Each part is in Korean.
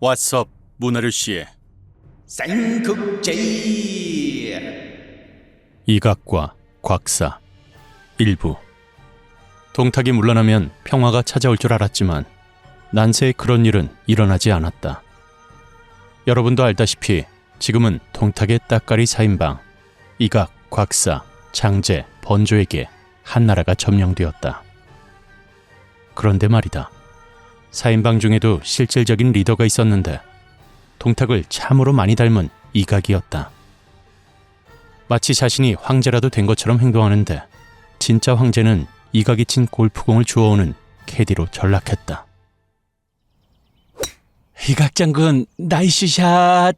왓썹 문하르시의 쌍국제이 이각과 곽사 일부. 동탁이 물러나면 평화가 찾아올 줄 알았지만 난세에 그런 일은 일어나지 않았다. 여러분도 알다시피 지금은 동탁의 따까리 4인방 이각, 곽사, 장제, 번조에게 한나라가 점령되었다. 그런데 말이다. 4인방 중에도 실질적인 리더가 있었는데 동탁을 참으로 많이 닮은 이각이었다. 마치 자신이 황제라도 된 것처럼 행동하는데 진짜 황제는 이각이 친 골프공을 주워오는 캐디로 전락했다. 이각 장군 나이스 샷.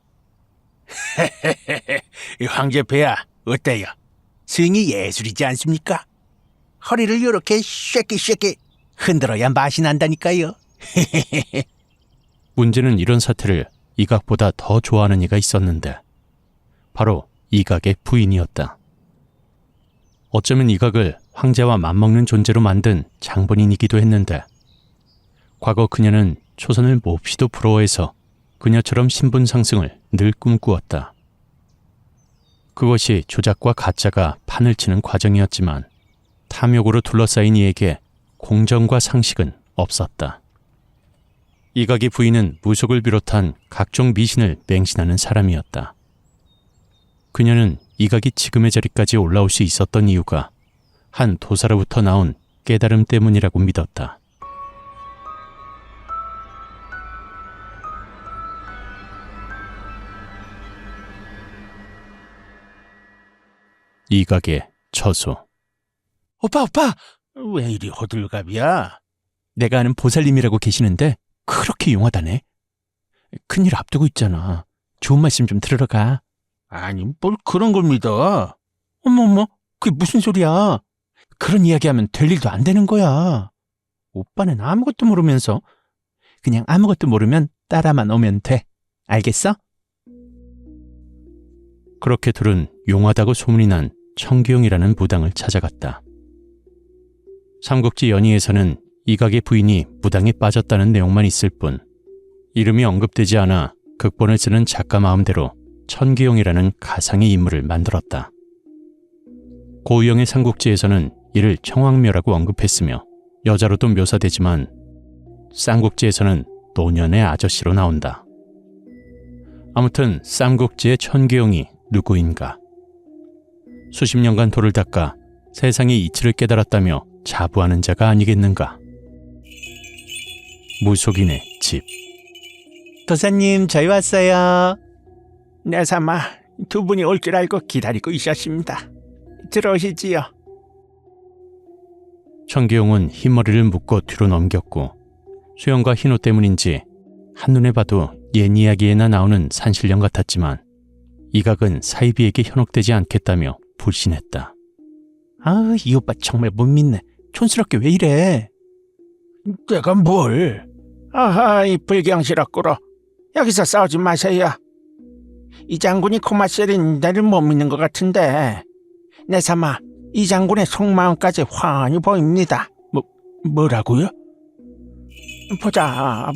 황제 폐하 어때요? 스윙이 예술이지 않습니까? 허리를 이렇게 쉐끼쉐끼 흔들어야 맛이 난다니까요. 문제는 이런 사태를 이각보다 더 좋아하는 이가 있었는데 바로 이각의 부인이었다. 어쩌면 이각을 황제와 맞먹는 존재로 만든 장본인이기도 했는데 과거 그녀는 초선을 몹시도 부러워해서 그녀처럼 신분 상승을 늘 꿈꾸었다. 그것이 조작과 가짜가 판을 치는 과정이었지만 탐욕으로 둘러싸인 이에게 공정과 상식은 없었다. 이각의 부인은 무속을 비롯한 각종 미신을 맹신하는 사람이었다. 그녀는 이각이 지금의 자리까지 올라올 수 있었던 이유가 한 도사로부터 나온 깨달음 때문이라고 믿었다. 이각의 처소. 오빠 왜 이리 호들갑이야? 내가 아는 보살님이라고 계시는데 그렇게 용하다네. 큰일 앞두고 있잖아. 좋은 말씀 좀 들으러 가. 아니 뭘 그런 걸 믿어? 어머 그게 무슨 소리야. 그런 이야기하면 될 일도 안 되는 거야. 오빠는 아무것도 모르면서 그냥 아무것도 모르면 따라만 오면 돼. 알겠어? 그렇게 둘은 용하다고 소문이 난 청기용이라는 무당을 찾아갔다. 삼국지 연의에서는 이각의 부인이 무당에 빠졌다는 내용만 있을 뿐 이름이 언급되지 않아 극본을 쓰는 작가 마음대로 천기용이라는 가상의 인물을 만들었다. 고유영의 삼국지에서는 이를 청왕묘라고 언급했으며 여자로도 묘사되지만 쌍국지에서는 노년의 아저씨로 나온다. 아무튼 쌍국지의 천기용이 누구인가? 수십 년간 돌을 닦아 세상의 이치를 깨달았다며 자부하는 자가 아니겠는가? 무속인의 집. 도사님 저희 왔어요. 내 삼아 두 분이 올 줄 알고 기다리고 있었습니다. 들어오시지요. 천기용은 흰머리를 묶고 뒤로 넘겼고 수염과 흰옷 때문인지 한눈에 봐도 옛 이야기에나 나오는 산신령 같았지만 이각은 사이비에게 현혹되지 않겠다며 불신했다. 아, 이 오빠 정말 못 믿네. 촌스럽게 왜 이래? 내가 뭘? 아하 이 불경스럽고로 여기서 싸우지 마세요. 이 장군이 코마셀인 나를 못 믿는 것 같은데 내 삼아 이 장군의 속마음까지 환히 보입니다. 뭐라고요? 보자.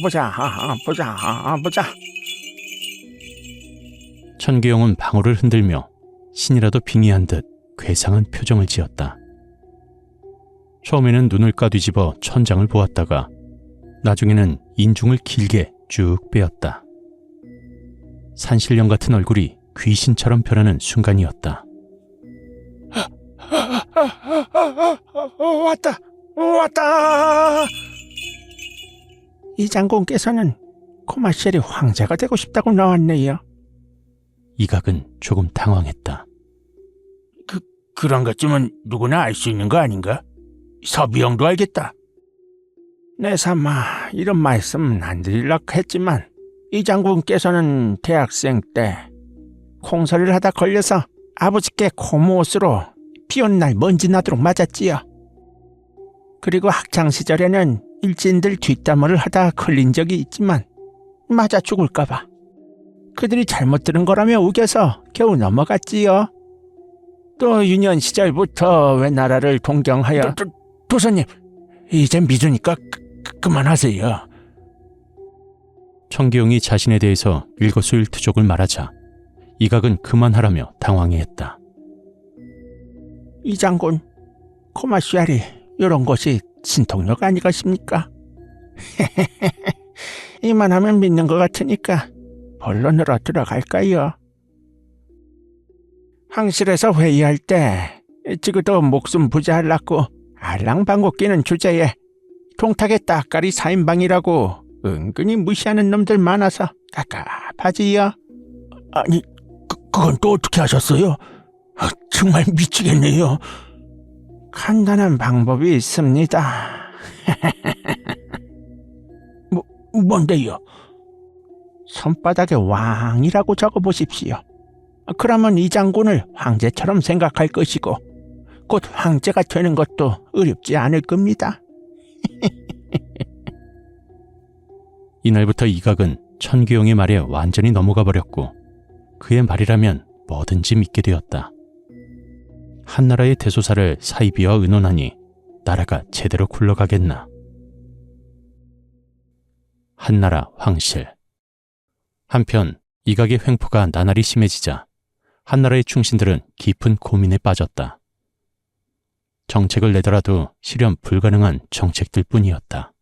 천기용은 방울을 흔들며 신이라도 빙의한 듯 괴상한 표정을 지었다. 처음에는 눈을 까뒤집어 천장을 보았다가 나중에는 인중을 길게 쭉 빼었다. 산신령 같은 얼굴이 귀신처럼 변하는 순간이었다. 왔다. 이 장군께서는 코마셀이 황제가 되고 싶다고 나왔네요. 이각은 조금 당황했다. 그런 것쯤은 누구나 알 수 있는 거 아닌가? 서비형도 알겠다. 내 삼아 이런 말씀 안 드리려고 했지만 이 장군께서는 대학생 때 콩설을 하다 걸려서 아버지께 고무옷으로 비온 날 먼지 나도록 맞았지요. 그리고 학창시절에는 일진들 뒷담화를 하다 걸린 적이 있지만 맞아 죽을까봐 그들이 잘못 들은 거라며 우겨서 겨우 넘어갔지요. 또 유년 시절부터 왜 나라를 동경하여 도사님 이제 믿으니까 그만하세요. 청기용이 자신에 대해서 일거수일투족을 말하자 이각은 그만하라며 당황해했다. 이 장군, 고마시아리 이런 것이 신통력 아니겠습니까? 이만하면 믿는 것 같으니까 본론으로 들어갈까요? 황실에서 회의할 때 지금도 목숨 부자하려고 알랑방구 끼는 주제에 동탁의 따까리 4인방이라고 은근히 무시하는 놈들 많아서 갑갑하지요. 아니, 그건 또 어떻게 하셨어요? 정말 미치겠네요. 간단한 방법이 있습니다. 뭔데요? 손바닥에 왕이라고 적어보십시오. 그러면 이 장군을 황제처럼 생각할 것이고 곧 황제가 되는 것도 어렵지 않을 겁니다. 이날부터 이각은 천기용의 말에 완전히 넘어가 버렸고 그의 말이라면 뭐든지 믿게 되었다. 한나라의 대소사를 사이비와 의논하니 나라가 제대로 굴러가겠나. 한나라 황실. 한편 이각의 횡포가 나날이 심해지자 한나라의 충신들은 깊은 고민에 빠졌다. 정책을 내더라도 실현 불가능한 정책들 뿐이었다.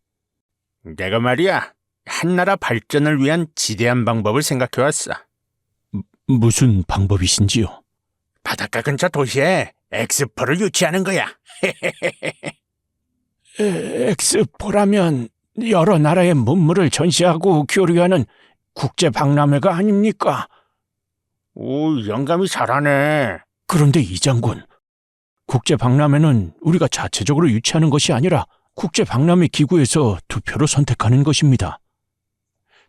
내가 말이야, 한나라 발전을 위한 지대한 방법을 생각해왔어. 무슨 방법이신지요? 바닷가 근처 도시에 엑스포를 유치하는 거야. 엑스포라면 여러 나라의 문물을 전시하고 교류하는 국제 박람회가 아닙니까? 오, 영감이 잘하네. 그런데 이 장군, 국제 박람회는 우리가 자체적으로 유치하는 것이 아니라 국제 박람회 기구에서 투표로 선택하는 것입니다.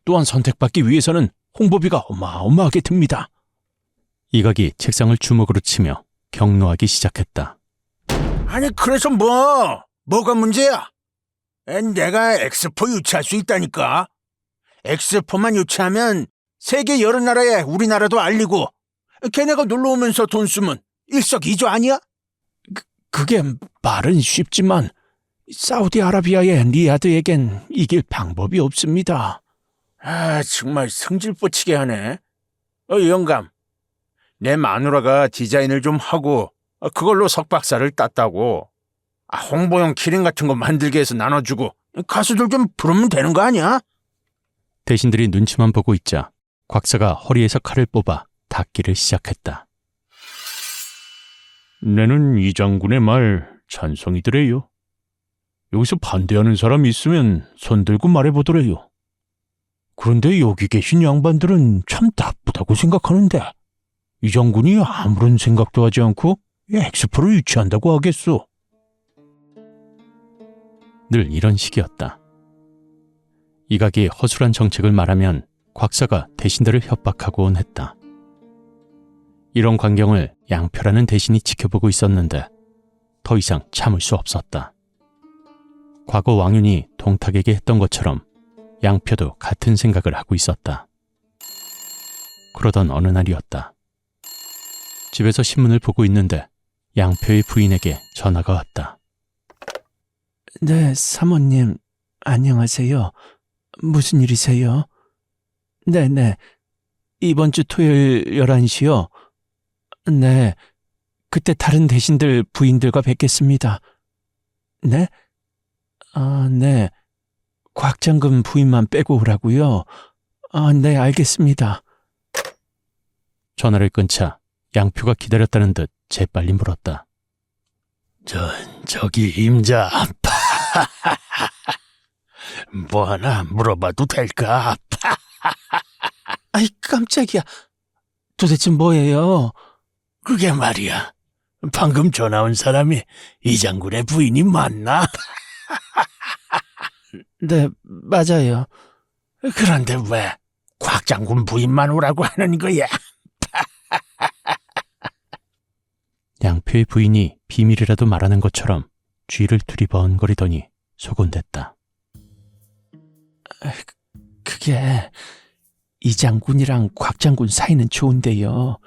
또한 선택받기 위해서는 홍보비가 어마어마하게 듭니다. 이각이 책상을 주먹으로 치며 경로하기 시작했다. 아니, 그래서 뭐가 문제야? 내가 엑스포 유치할 수 있다니까. 엑스포만 유치하면 세계 여러 나라에 우리나라도 알리고 걔네가 놀러 오면서 돈 쓰면 일석이조 아니야? 그게 말은 쉽지만 사우디아라비아의 리야드에겐 이길 방법이 없습니다. 아, 정말 성질뻗치게 하네. 영감, 내 마누라가 디자인을 좀 하고 그걸로 석박사를 땄다고. 홍보용 키링 같은 거 만들게 해서 나눠주고 가수들 좀 부르면 되는 거 아니야? 대신들이 눈치만 보고 있자 곽사가 허리에서 칼을 뽑아 닦기를 시작했다. 내는 이 장군의 말 찬성이더래요. 여기서 반대하는 사람이 있으면 손들고 말해보더래요. 그런데 여기 계신 양반들은 참 나쁘다고 생각하는데 이 장군이 아무런 생각도 하지 않고 엑스포를 유치한다고 하겠소. 늘 이런 식이었다. 이각이 허술한 정책을 말하면 곽사가 대신들을 협박하곤 했다. 이런 광경을 양표라는 대신이 지켜보고 있었는데 더 이상 참을 수 없었다. 과거 왕윤이 동탁에게 했던 것처럼 양표도 같은 생각을 하고 있었다. 그러던 어느 날이었다. 집에서 신문을 보고 있는데 양표의 부인에게 전화가 왔다. 네, 사모님, 안녕하세요. 무슨 일이세요? 네네, 이번 주 토요일 11시요. 네, 그때 다른 대신들 부인들과 뵙겠습니다. 네? 아, 네. 곽장금 부인만 빼고 오라고요? 아, 네, 알겠습니다. 전화를 끊자 양표가 기다렸다는 듯 재빨리 물었다. 저기 임자, 뭐 하나 물어봐도 될까? 아이, 깜짝이야. 도대체 뭐예요? 그게 말이야, 방금 전화 온 사람이 이 장군의 부인이 맞나? 네, 맞아요. 그런데 왜 곽 장군 부인만 오라고 하는 거야? 양표의 부인이 비밀이라도 말하는 것처럼 쥐를 두리번거리더니 소곤댔다. 그게 이 장군이랑 곽 장군 사이는 좋은데요.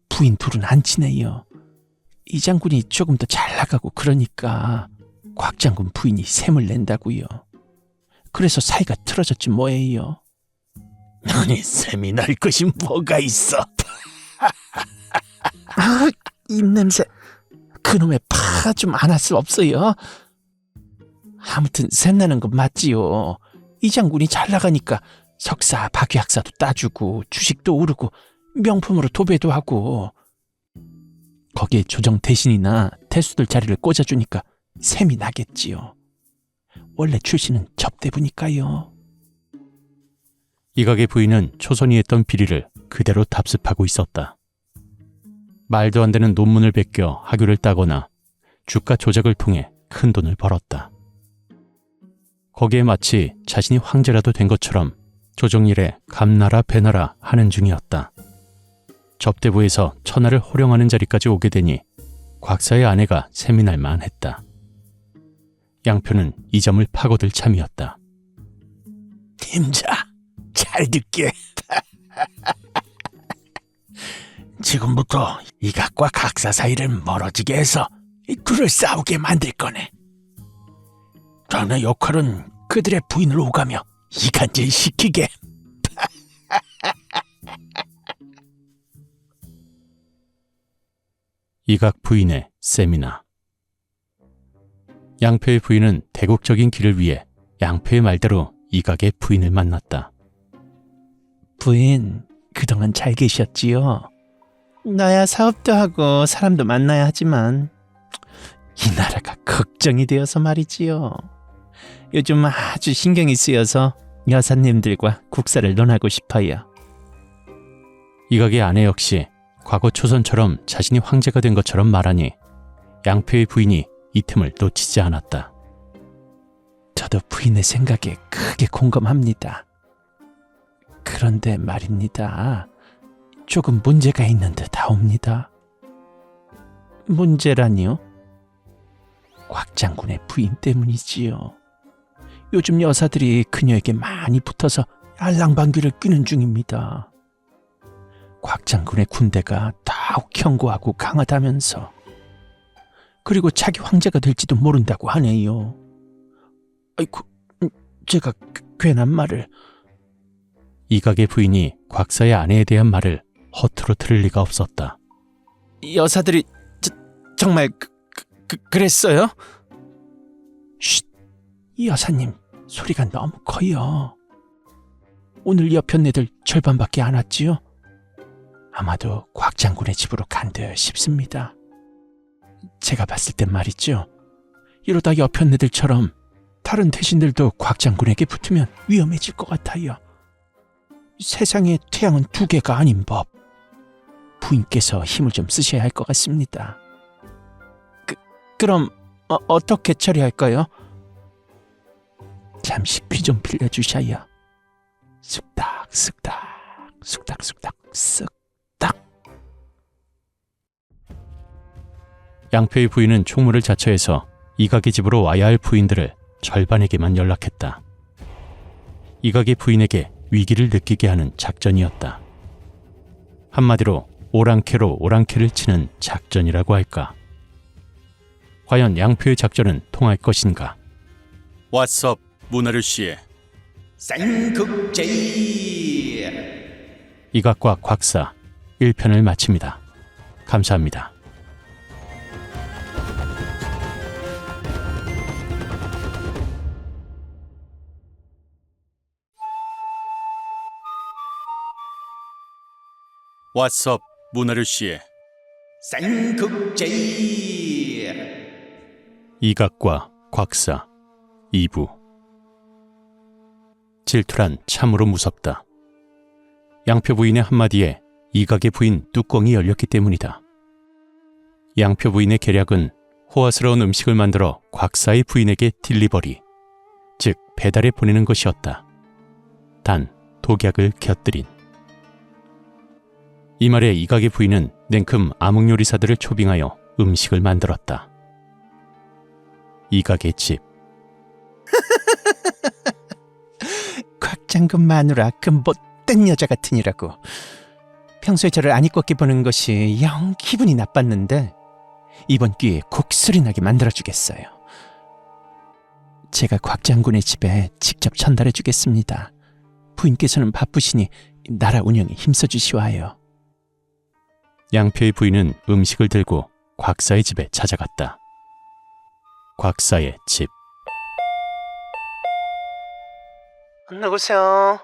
부인 둘은 안 친해요. 이 장군이 조금 더 잘 나가고 그러니까 곽 장군 부인이 샘을 낸다고요. 그래서 사이가 틀어졌지 뭐예요. 아니, 셈이 날 것이 뭐가 있어? 아, 입냄새. 그놈의 파 좀 안 할 수 없어요. 아무튼 샘나는 건 맞지요. 이 장군이 잘 나가니까 석사, 박유학사도 따주고 주식도 오르고 명품으로 도배도 하고 거기에 조정 대신이나 태수들 자리를 꽂아주니까 샘이 나겠지요. 원래 출신은 접대부니까요. 이각의 부인은 초선이 했던 비리를 그대로 답습하고 있었다. 말도 안 되는 논문을 베껴 학위를 따거나 주가 조작을 통해 큰 돈을 벌었다. 거기에 마치 자신이 황제라도 된 것처럼 조정일에 감나라 배나라 하는 중이었다. 접대부에서 천하를 호령하는 자리까지 오게 되니 곽사의 아내가 세민할 만했다. 양표는 이 점을 파고들 참이었다. 임자, 잘 듣게. 지금부터 이각과 각사 사이를 멀어지게 해서 둘을 싸우게 만들 거네. 자네 역할은 그들의 부인을 오가며 이간질시키게. 이각 부인의 세미나. 양표의 부인은 대국적인 길을 위해 양표의 말대로 이각의 부인을 만났다. 부인, 그동안 잘 계셨지요? 나야 사업도 하고 사람도 만나야 하지만 이 나라가 걱정이 되어서 말이지요. 요즘 아주 신경이 쓰여서 여사님들과 국사를 논하고 싶어요. 이각의 아내 역시 과거 초선처럼 자신이 황제가 된 것처럼 말하니 양표의 부인이 이 틈을 놓치지 않았다. 저도 부인의 생각에 크게 공감합니다. 그런데 말입니다. 조금 문제가 있는 듯하옵니다. 문제라니요? 곽 장군의 부인 때문이지요. 요즘 여사들이 그녀에게 많이 붙어서 알랑방귀를 뀌는 중입니다. 곽 장군의 군대가 더욱 견고하고 강하다면서. 그리고 자기 황제가 될지도 모른다고 하네요. 아이고, 제가 괜한 말을. 이각의 부인이 곽사의 아내에 대한 말을 허투루 들을 리가 없었다. 여사들이 정말 그랬어요? 쉿! 이 여사님 소리가 너무 커요. 오늘 여편네들 절반밖에 안 왔지요? 아마도 곽 장군의 집으로 간듯 싶습니다. 제가 봤을 땐 말이죠. 이러다 여편네들처럼 다른 대신들도 곽 장군에게 붙으면 위험해질 것 같아요. 세상에 태양은 두 개가 아닌 법. 부인께서 힘을 좀 쓰셔야 할 것 같습니다. 그럼 어떻게 처리할까요? 잠시 귀 좀 빌려주셔야. 쑥닥 쑥닥 쑥닥 쑥닥 쑥닥. 양표의 부인은 총무를 자처해서 이각의 집으로 와야 할 부인들을 절반에게만 연락했다. 이각의 부인에게 위기를 느끼게 하는 작전이었다. 한마디로 오랑캐로 오랑캐를 치는 작전이라고 할까. 과연 양표의 작전은 통할 것인가? 왓썹 문화를 씨의 쌍극제이. 이각과 곽사 1편을 마칩니다. 감사합니다. 왓썹 문화를 씨의 쌍극제이. 이각과 곽사 2부. 질투란 참으로 무섭다. 양표 부인의 한마디에 이각의 부인 뚜껑이 열렸기 때문이다. 양표 부인의 계략은 호화스러운 음식을 만들어 곽사의 부인에게 딜리버리, 즉 배달해 보내는 것이었다. 단 독약을 곁들인. 이 말에 이각의 부인은 냉큼 암흑요리사들을 초빙하여 음식을 만들었다. 이각의 집. 곽 장군 마누라 그 못된 여자 같으니라고. 평소에 저를 안 입겁게 보는 것이 영 기분이 나빴는데 이번 기회에 곡소리 나게 만들어주겠어요. 제가 곽 장군의 집에 직접 전달해 주겠습니다. 부인께서는 바쁘시니 나라 운영에 힘써주시와요. 양표의 부인은 음식을 들고 곽사의 집에 찾아갔다. 곽사의 집. 누구세요?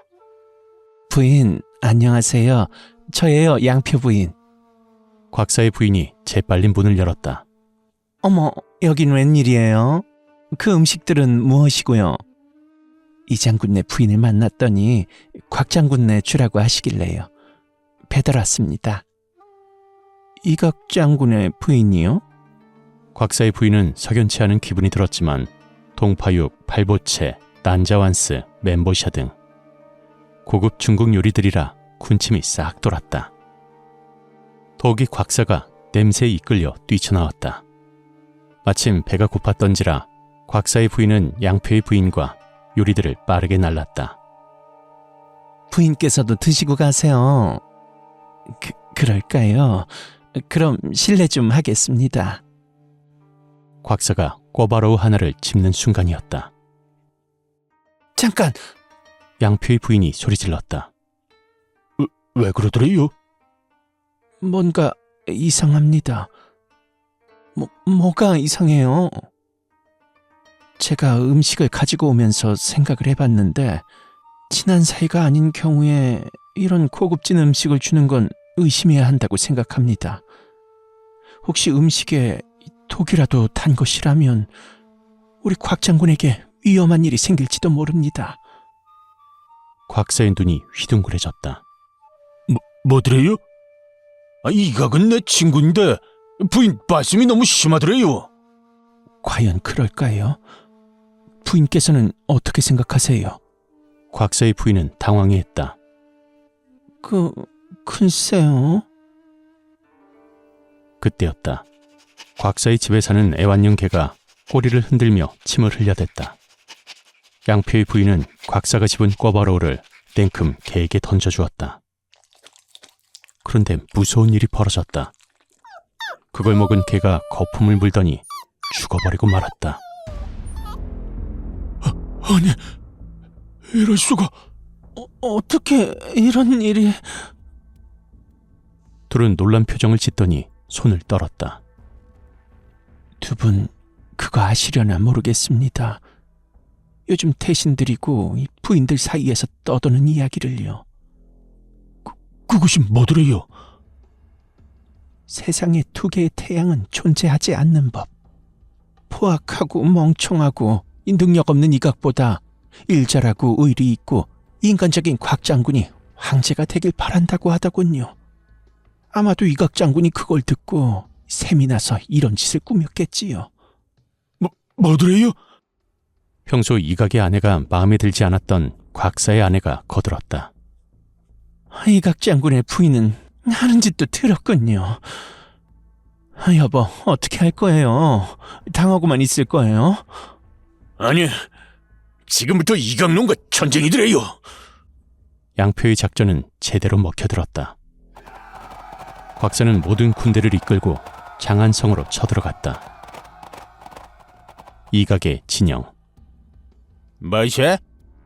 부인, 안녕하세요. 저예요, 양표 부인. 곽사의 부인이 재빨리 문을 열었다. 어머, 여긴 웬일이에요? 그 음식들은 무엇이고요? 이 장군네 부인을 만났더니 곽 장군네 주라고 하시길래요. 배달 왔습니다. 이각 장군의 부인이요? 곽사의 부인은 석연치 않은 기분이 들었지만 동파육, 발보채, 난자완스, 멘보샤 등 고급 중국 요리들이라 군침이 싹 돌았다. 더욱이 곽사가 냄새에 이끌려 뛰쳐나왔다. 마침 배가 고팠던지라 곽사의 부인은 양표의 부인과 요리들을 빠르게 날랐다. 부인께서도 드시고 가세요. 그럴까요? 그럼 실례 좀 하겠습니다. 곽사가 꿔바로우 하나를 집는 순간이었다. 잠깐! 양표의 부인이 소리질렀다. 왜 그러더래요? 뭔가 이상합니다. 뭐가 이상해요? 제가 음식을 가지고 오면서 생각을 해봤는데 친한 사이가 아닌 경우에 이런 고급진 음식을 주는 건 의심해야 한다고 생각합니다. 혹시 음식에 독이라도 탄 것이라면 우리 곽 장군에게 위험한 일이 생길지도 모릅니다. 곽사의 눈이 휘둥그레졌다. 뭐더래요? 이각은 내 친구인데 부인 말씀이 너무 심하더래요. 과연 그럴까요? 부인께서는 어떻게 생각하세요? 곽사의 부인은 당황해했다. 글쎄요. 그때였다. 곽사의 집에 사는 애완용 개가 꼬리를 흔들며 침을 흘려댔다. 양표의 부인은 곽사가 집은 꿔바로우를 땡큼 개에게 던져주었다. 그런데 무서운 일이 벌어졌다. 그걸 먹은 개가 거품을 물더니 죽어버리고 말았다. 아니, 이럴 수가. 어떻게 이런 일이... 둘은 놀란 표정을 짓더니 손을 떨었다. 두 분 그거 아시려나 모르겠습니다. 요즘 태신들이고 이 부인들 사이에서 떠도는 이야기를요. 그것이 뭐더래요? 세상에 두 개의 태양은 존재하지 않는 법. 포악하고 멍청하고 이 능력 없는 이각보다 일잘하고 의리 있고 인간적인 곽 장군이 황제가 되길 바란다고 하더군요. 아마도 이각 장군이 그걸 듣고 샘이 나서 이런 짓을 꾸몄겠지요. 뭐더래요? 평소 이각의 아내가 마음에 들지 않았던 곽사의 아내가 거들었다. 이각 장군의 부인은 하는 짓도 들었군요. 여보, 어떻게 할 거예요? 당하고만 있을 거예요? 아니, 지금부터 이각놈과 전쟁이더래요. 양표의 작전은 제대로 먹혀들었다. 곽사는 모든 군대를 이끌고 장안성으로 쳐들어갔다. 이각의 진영. 뭐세?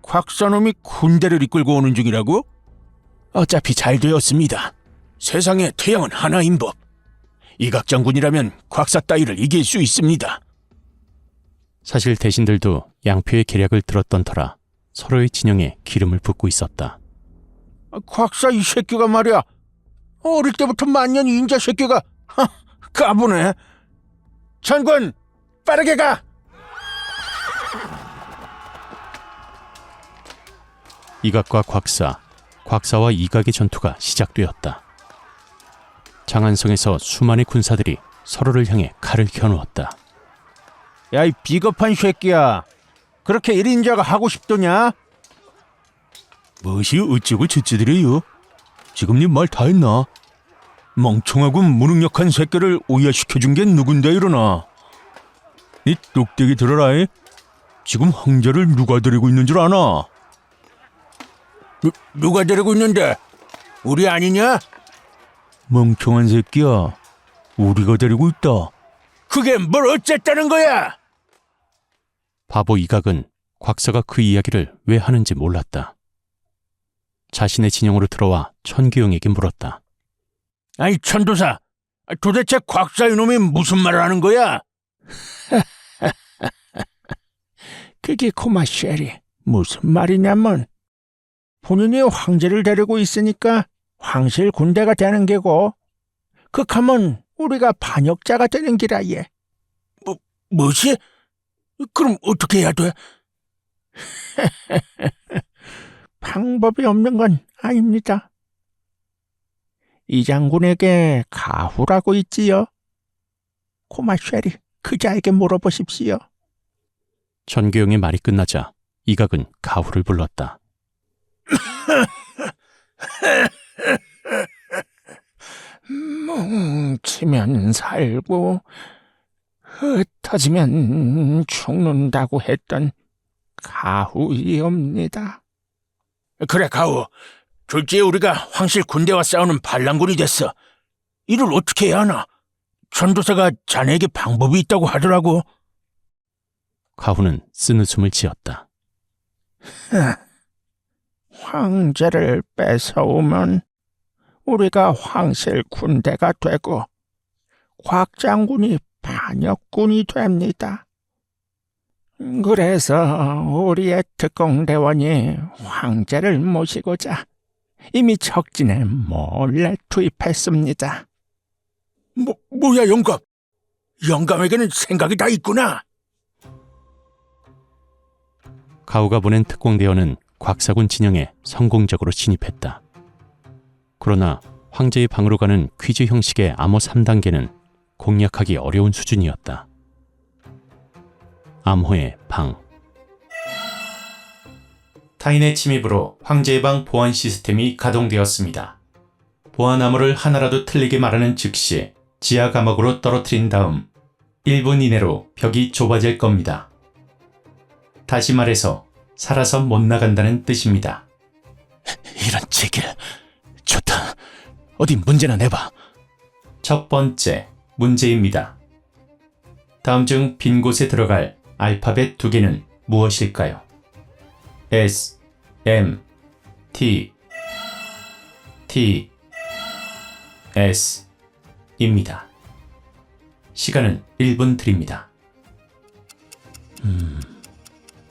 곽사놈이 군대를 이끌고 오는 중이라고? 어차피 잘 되었습니다. 세상에 태양은 하나인 법. 이각 장군이라면 곽사 따위를 이길 수 있습니다. 사실 대신들도 양표의 계략을 들었던 터라 서로의 진영에 기름을 붓고 있었다. 곽사 이 새끼가 말이야. 어릴 때부터 만년 인자 새끼가 까부네. 장군, 빠르게 가. 이각과 곽사와 이각의 전투가 시작되었다. 장안성에서 수많은 군사들이 서로를 향해 칼을 겨누었다. 야, 이 비겁한 새끼야. 그렇게 1인자가 하고 싶더냐? 무엇이 어쩌고 저쩌더래요? 지금 네 말 다 했나? 멍청하고 무능력한 새끼를 오야시켜준 게 누군데 이러나? 네 똑대기 들어라. 이? 지금 황제를 누가 데리고 있는 줄 아나? 누가 데리고 있는데? 우리 아니냐? 멍청한 새끼야. 우리가 데리고 있다. 그게 뭘 어쨌다는 거야? 바보 이각은 곽사가 그 이야기를 왜 하는지 몰랐다. 자신의 진영으로 들어와 천규영에게 물었다. 아이 천도사, 도대체 곽사 이놈이 무슨 말을 하는 거야? 그게 고마 쉐리, 무슨 말이냐면 본인이 황제를 데리고 있으니까 황실 군대가 되는 게고 극하면 우리가 반역자가 되는 기라 예. 뭐지? 그럼 어떻게 해야 돼? 방법이 없는 건 아닙니다. 이 장군에게 가후라고 있지요. 고마 쉐리, 그자에게 물어보십시오. 천규영의 말이 끝나자 이각은 가후를 불렀다. 뭉치면 살고 흩어지면 죽는다고 했던 가후이옵니다. 그래 가후, 졸지에 우리가 황실 군대와 싸우는 반란군이 됐어. 이를 어떻게 해야 하나? 전도사가 자네에게 방법이 있다고 하더라고. 가후는 쓴웃음을 지었다. 황제를 뺏어오면 우리가 황실 군대가 되고 곽 장군이 반역군이 됩니다. 그래서 우리의 특공대원이 황제를 모시고자 이미 적진에 몰래 투입했습니다. 뭐야 영감? 영감에게는 생각이 다 있구나. 가후가 보낸 특공대원은 곽사군 진영에 성공적으로 진입했다. 그러나 황제의 방으로 가는 퀴즈 형식의 암호 3단계는 공략하기 어려운 수준이었다. 암호의 방. 타인의 침입으로 황제의 방 보안 시스템이 가동되었습니다. 보안 암호를 하나라도 틀리게 말하는 즉시 지하 감옥으로 떨어뜨린 다음 1분 이내로 벽이 좁아질 겁니다. 다시 말해서 살아서 못 나간다는 뜻입니다. 이런 제길, 좋다. 어디 문제나 내봐. 첫 번째 문제입니다. 다음 중 빈 곳에 들어갈 알파벳 2개는 무엇일까요? S, M, T, T, S 입니다. 시간은 1분 드립니다.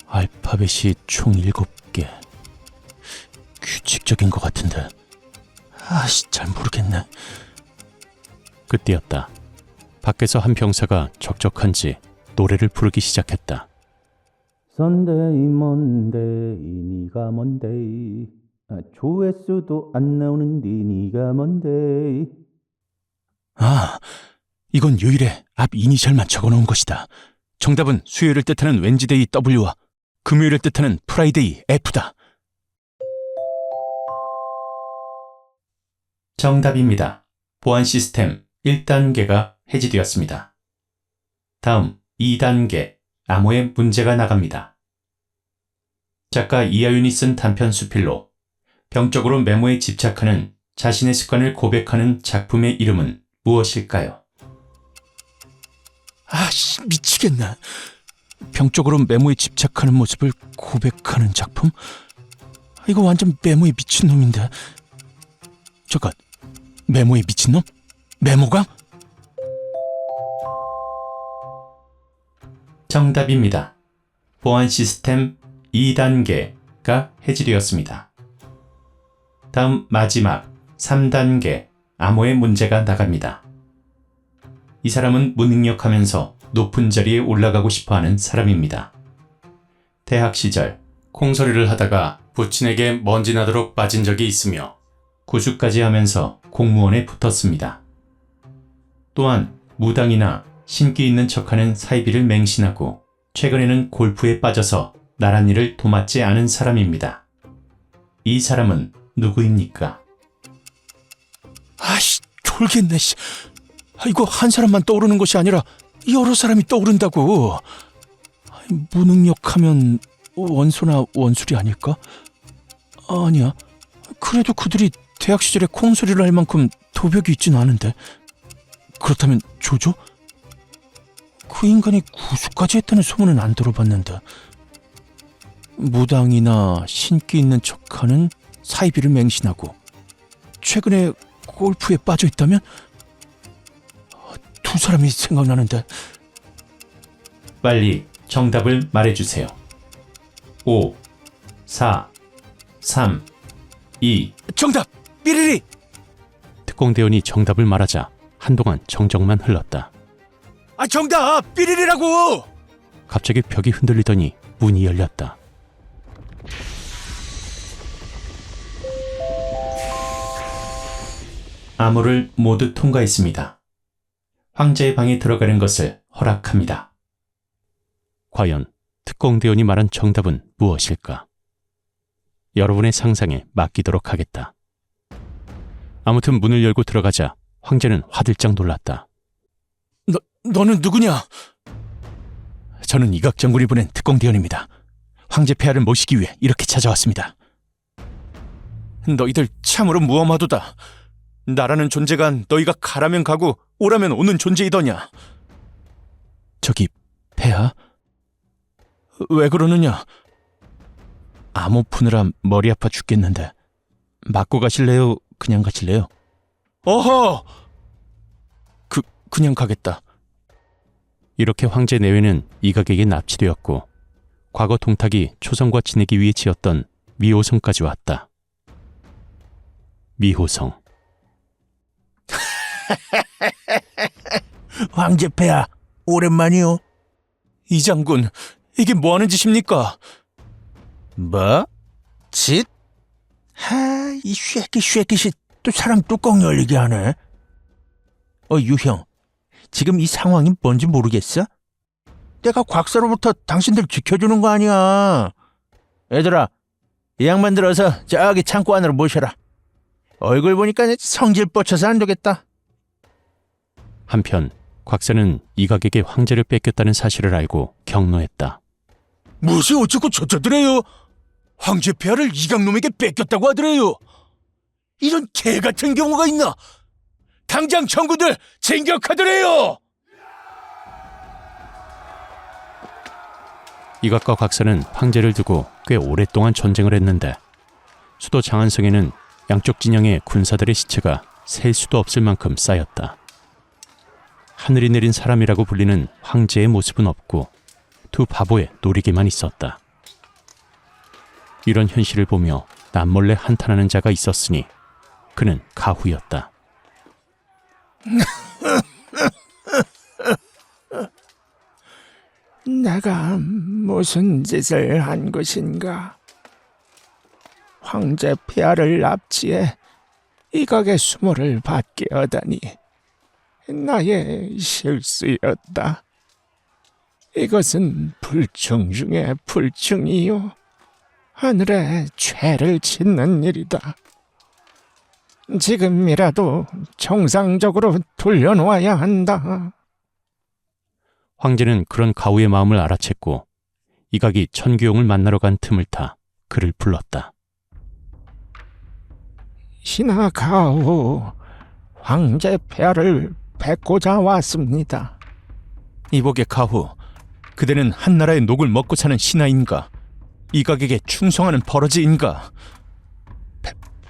알파벳이 총 7개. 규칙적인 것 같은데. 잘 모르겠네. 그때였다. 밖에서 한 병사가 적적한지 노래를 부르기 시작했다. 선데이 먼데이 니가 먼데이 조회수도 안 나오는데 니가 먼데이. 이건 요일에 앞 이니셜만 적어놓은 것이다. 정답은 수요일을 뜻하는 웬즈데이 W와 금요일을 뜻하는 프라이데이 F다. 정답입니다. 보안 시스템 1단계가 해지되었습니다. 다음 2단계 암호에 문제가 나갑니다. 작가 이하윤이 쓴 단편 수필로 병적으로 메모에 집착하는 자신의 습관을 고백하는 작품의 이름은 무엇일까요? 미치겠네. 병적으로 메모에 집착하는 모습을 고백하는 작품? 이거 완전 메모에 미친놈인데. 잠깐, 메모에 미친놈? 메모광? 정답입니다. 보안 시스템 2단계가 해지되었습니다. 다음 마지막 3단계 암호에 문제가 나갑니다. 이 사람은 무능력하면서 높은 자리에 올라가고 싶어하는 사람입니다. 대학 시절 콩소리를 하다가 부친에게 먼지 나도록 빠진 적이 있으며 구수까지 하면서 공무원에 붙었습니다. 또한 무당이나 신기 있는 척하는 사이비를 맹신하고 최근에는 골프에 빠져서 나란 일을 도맡지 않은 사람입니다. 이 사람은 누구입니까? 돌겠네. 이거 한 사람만 떠오르는 것이 아니라 여러 사람이 떠오른다고. 무능력하면 원소나 원술이 아닐까? 아니야. 그래도 그들이 대학 시절에 콩소리를 할 만큼 도벽이 있지는 않은데. 그렇다면 조조? 그 인간이 구수까지 했다는 소문은 안 들어봤는데. 무당이나 신기 있는 척하는 사이비를 맹신하고 최근에 골프에 빠져 있다면 두 사람이 생각나는데. 빨리 정답을 말해주세요. 5, 4, 3, 2. 정답! 삐리리! 특공대원이 정답을 말하자 한동안 정적만 흘렀다. 정답! 삐리리라고! 갑자기 벽이 흔들리더니 문이 열렸다. 암호를 모두 통과했습니다. 황제의 방에 들어가는 것을 허락합니다. 과연 특공대원이 말한 정답은 무엇일까? 여러분의 상상에 맡기도록 하겠다. 아무튼 문을 열고 들어가자 황제는 화들짝 놀랐다. 너는 누구냐? 저는 이각 장군이 보낸 특공대원입니다. 황제 폐하를 모시기 위해 이렇게 찾아왔습니다. 너희들 참으로 무엄하도다. 나라는 존재가 너희가 가라면 가고 오라면 오는 존재이더냐. 저기 폐하? 왜 그러느냐? 암호 푸느라 머리 아파 죽겠는데 맞고 가실래요? 그냥 가실래요? 어허! 그냥 가겠다. 이렇게 황제 내외는 이각에게 납치되었고 과거 동탁이 초성과 지내기 위해 지었던 미호성까지 왔다. 미호성. 황제 폐하, 오랜만이요. 이 장군, 이게 뭐하는 짓입니까? 뭐? 짓? 이 쉐끼씨 또 사람 뚜껑 열리게 하네. 유형, 지금 이 상황이 뭔지 모르겠어? 내가 곽사로부터 당신들 지켜주는 거 아니야. 얘들아, 이 양반 들어서 저기 창고 안으로 모셔라. 얼굴 보니까 성질 뻗쳐서 안 되겠다. 한편 곽사는 이각에게 황제를 뺏겼다는 사실을 알고 경노했다. 무엇이 어쩌고 저쩌더래요? 황제 폐하를 이각놈에게 뺏겼다고 하더래요. 이런 개 같은 경우가 있나? 당장 청군들 진격하더래요. 이각과 곽사는 황제를 두고 꽤 오랫동안 전쟁을 했는데 수도 장안성에는 양쪽 진영의 군사들의 시체가 셀 수도 없을 만큼 쌓였다. 하늘이 내린 사람이라고 불리는 황제의 모습은 없고 두 바보의 놀이개만 있었다. 이런 현실을 보며 남몰래 한탄하는 자가 있었으니 그는 가후였다. 내가 무슨 짓을 한 것인가? 황제 폐하를 납치해 이각의 수모를 받게 하다니 나의 실수였다. 이것은 불충 중에 불충이요. 하늘에 죄를 짓는 일이다. 지금이라도 정상적으로 돌려놓아야 한다. 황제는 그런 가후의 마음을 알아챘고 이각이 천규용을 만나러 간 틈을 타 그를 불렀다. 신하 가후, 황제 폐하를 뵙고자 왔습니다. 이복의 가후, 그대는 한나라의 녹을 먹고 사는 신하인가? 이각에게 충성하는 버러지인가?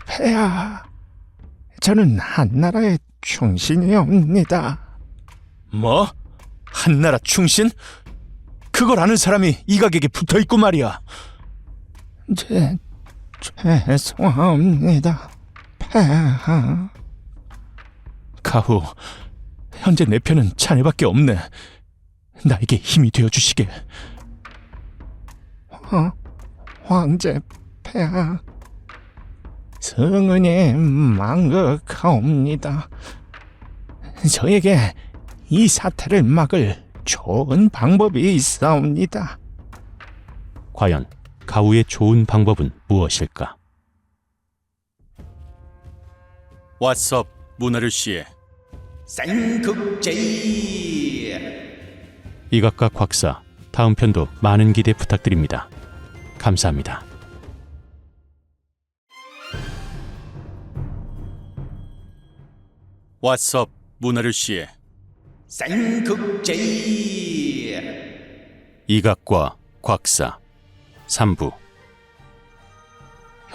폐하, 저는 한나라의 충신이옵니다. 뭐? 한나라 충신? 그걸 아는 사람이 이각에게 붙어있고 말이야. 죄송합니다, 폐하. 가후, 현재 내 편은 자네밖에 없네. 나에게 힘이 되어주시게. 황제 폐하, 성은이 망극하옵니다. 저에게 이 사태를 막을 좋은 방법이 있사옵니다. 과연 가후의 좋은 방법은 무엇일까? 왓썹 문화를 시해 쌍극제이. 이각과 곽사, 다음 편도 많은 기대 부탁드립니다. 감사합니다. 왓썹 문화를 시해 쌍극제이. 이각과 곽사 3부.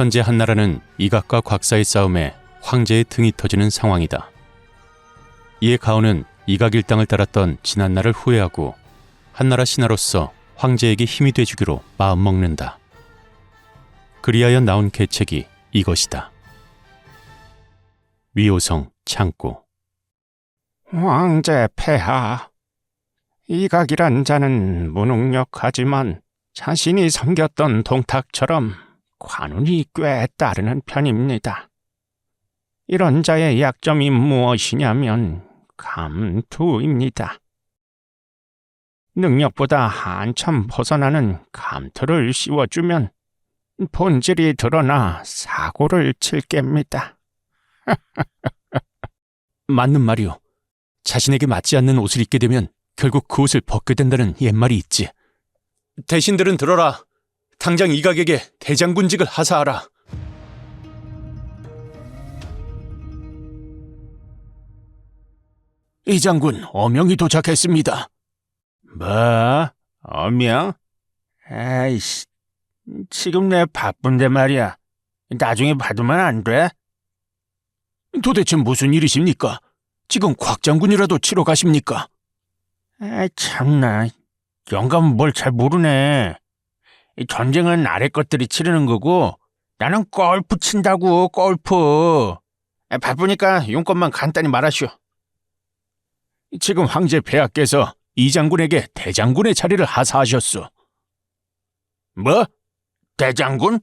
현재 한나라는 이각과 곽사의 싸움에 황제의 등이 터지는 상황이다. 이에 가온은 이각 일당을 따랐던 지난날을 후회하고 한나라 신하로서 황제에게 힘이 돼주기로 마음먹는다. 그리하여 나온 계책이 이것이다. 위오성 창고. 황제 폐하. 이각이란 자는 무능력하지만 자신이 섬겼던 동탁처럼 관운이 꽤 따르는 편입니다. 이런 자의 약점이 무엇이냐면 감투입니다. 능력보다 한참 벗어나는 감투를 씌워주면 본질이 드러나 사고를 칠 겁니다. 맞는 말이오. 자신에게 맞지 않는 옷을 입게 되면 결국 그 옷을 벗게 된다는 옛말이 있지. 대신들은 들어라. 당장 이각에게 대장군직을 하사하라. 이 장군, 어명이 도착했습니다. 뭐? 어명? 에이씨, 지금 내 바쁜데 말이야. 나중에 받으면 안 돼? 도대체 무슨 일이십니까? 지금 곽 장군이라도 치러 가십니까? 에이, 참나. 영감은 뭘 잘 모르네. 이 전쟁은 아래 것들이 치르는 거고 나는 골프 친다고, 골프. 바쁘니까 용건만 간단히 말하시오. 지금 황제 폐하께서 이 장군에게 대장군의 자리를 하사하셨소. 뭐? 대장군?